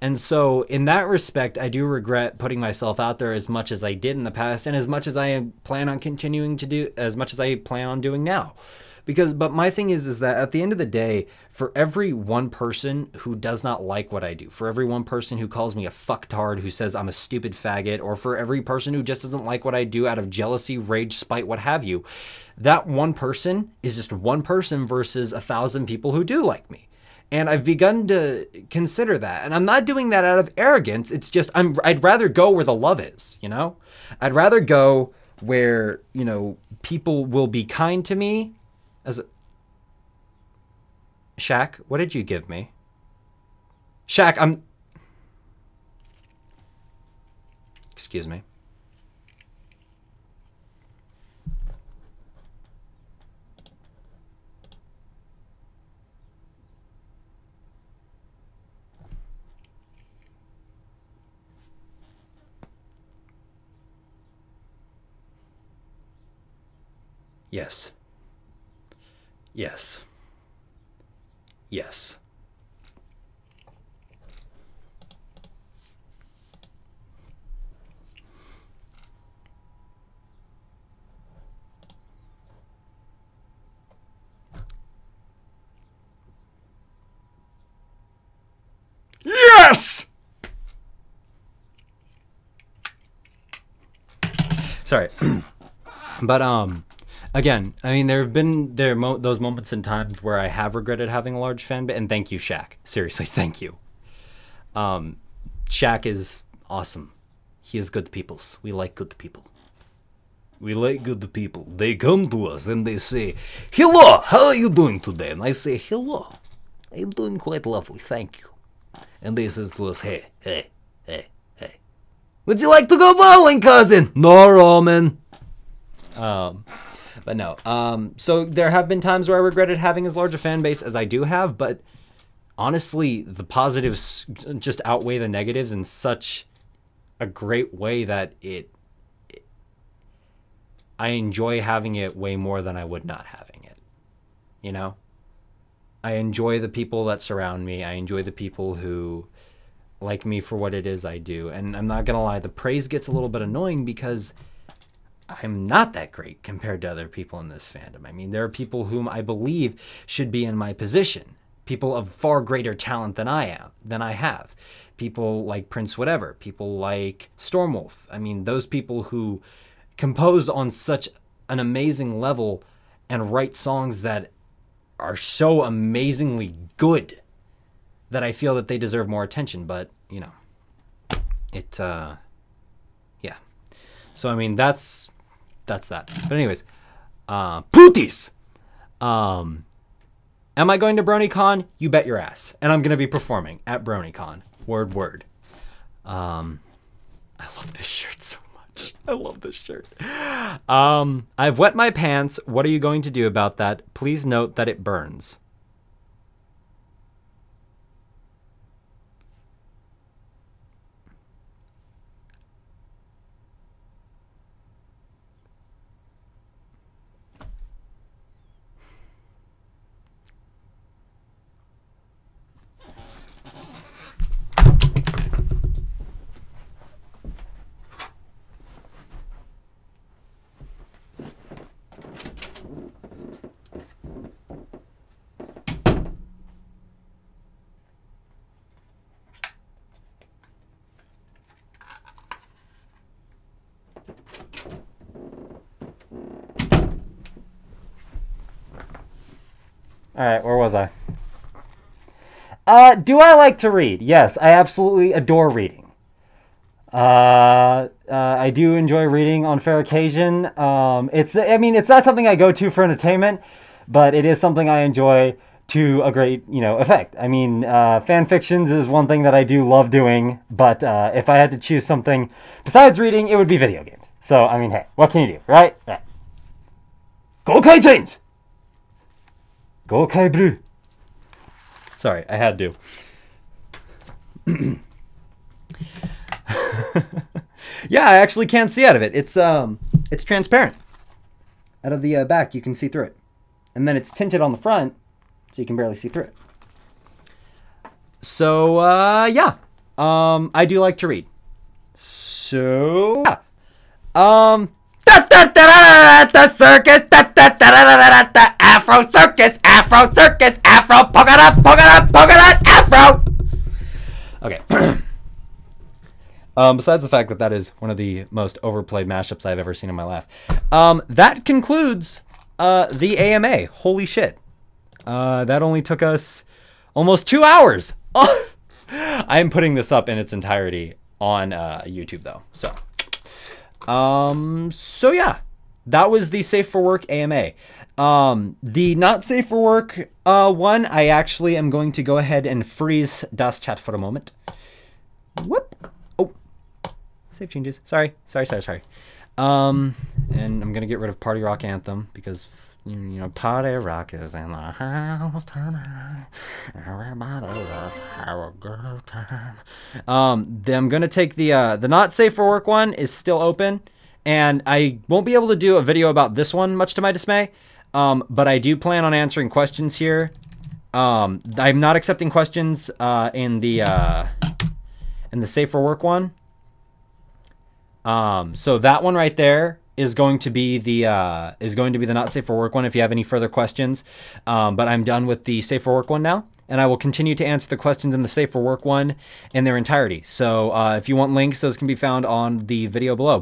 And so in that respect, I do regret putting myself out there as much as I did in the past and as much as I plan on continuing to do, as much as I plan on doing now. But my thing is that at the end of the day, for every one person who does not like what I do, for every one person who calls me a fucktard, who says I'm a stupid faggot, or for every person who just doesn't like what I do out of jealousy, rage, spite, what have you, that one person is just one person versus 1,000 people who do like me. And I've begun to consider that. And I'm not doing that out of arrogance. It's just I'd rather go where the love is, you know? I'd rather go where, you know, people will be kind to me. Shaq, what did you give me? Shaq, excuse me. Yes. Yes. Yes. Yes! Sorry. But, again, I mean, there have been those moments in times where I have regretted having a large fan base, and thank you, Shaq. Seriously, thank you. Shaq is awesome. He is good peoples. We like good people. We like good people. They come to us and they say, "Hello, how are you doing today?" And I say, "Hello, I'm doing quite lovely, thank you." And they says to us, "Hey, hey, hey, hey. Would you like to go bowling, cousin?" "No, Roman." But no, so there have been times where I regretted having as large a fan base as I do have, but honestly, the positives just outweigh the negatives in such a great way that I enjoy having it way more than I would not having it, you know? I enjoy the people that surround me. I enjoy the people who like me for what it is I do, and I'm not gonna lie, the praise gets a little bit annoying because I'm not that great compared to other people in this fandom. I mean, there are people whom I believe should be in my position. People of far greater talent than I have. People like Prince Whatever. People like Stormwolf. I mean, those people who compose on such an amazing level and write songs that are so amazingly good that I feel that they deserve more attention, but you know, yeah. So I mean, that's that. But anyways, Putis. Am I going to BronyCon? You bet your ass. And I'm gonna be performing at BronyCon. Word. I love this shirt so much. I love this shirt. I've wet my pants. What are you going to do about that? Please note that it burns. All right, where was I? Do I like to read? Yes, I absolutely adore reading. I do enjoy reading on fair occasion. I mean, it's not something I go to for entertainment, but it is something I enjoy to a great, effect. I mean, fan fictions is one thing that I do love doing, but if I had to choose something besides reading, it would be video games. So, I mean, hey, what can you do, right? Gokai change! Gokai Blue. Sorry, I had to. Yeah, I actually can't see out of it. It's transparent. Out of the back, you can see through it. And then it's tinted on the front, so you can barely see through it. So, yeah. I do like to read. So, yeah. The circus, Afro circus, Afro polka dot, Afro. Okay. Besides the fact that that is one of the most overplayed mashups I've ever seen in my life, that concludes the AMA. Holy shit! That only took us almost 2 hours. Oh! I am putting this up in its entirety on YouTube though. So yeah, that was the Safe for Work AMA. The not safe for work one, I actually am going to go ahead and freeze Das Chat for a moment. Whoop. Oh, save changes. Sorry. And I'm gonna get rid of Party Rock Anthem because Party Rock is in the house tonight. Everybody let's have a good time. Then I'm gonna take the not safe for work one is still open, and I won't be able to do a video about this one, much to my dismay. But I do plan on answering questions here. I'm not accepting questions in the safe for work one. So that one right there is going to be the not safe for work one if you have any further questions. But I'm done with the safe for work one now, and I will continue to answer the questions in the safe for work one in their entirety. So if you want links, those can be found on the video below.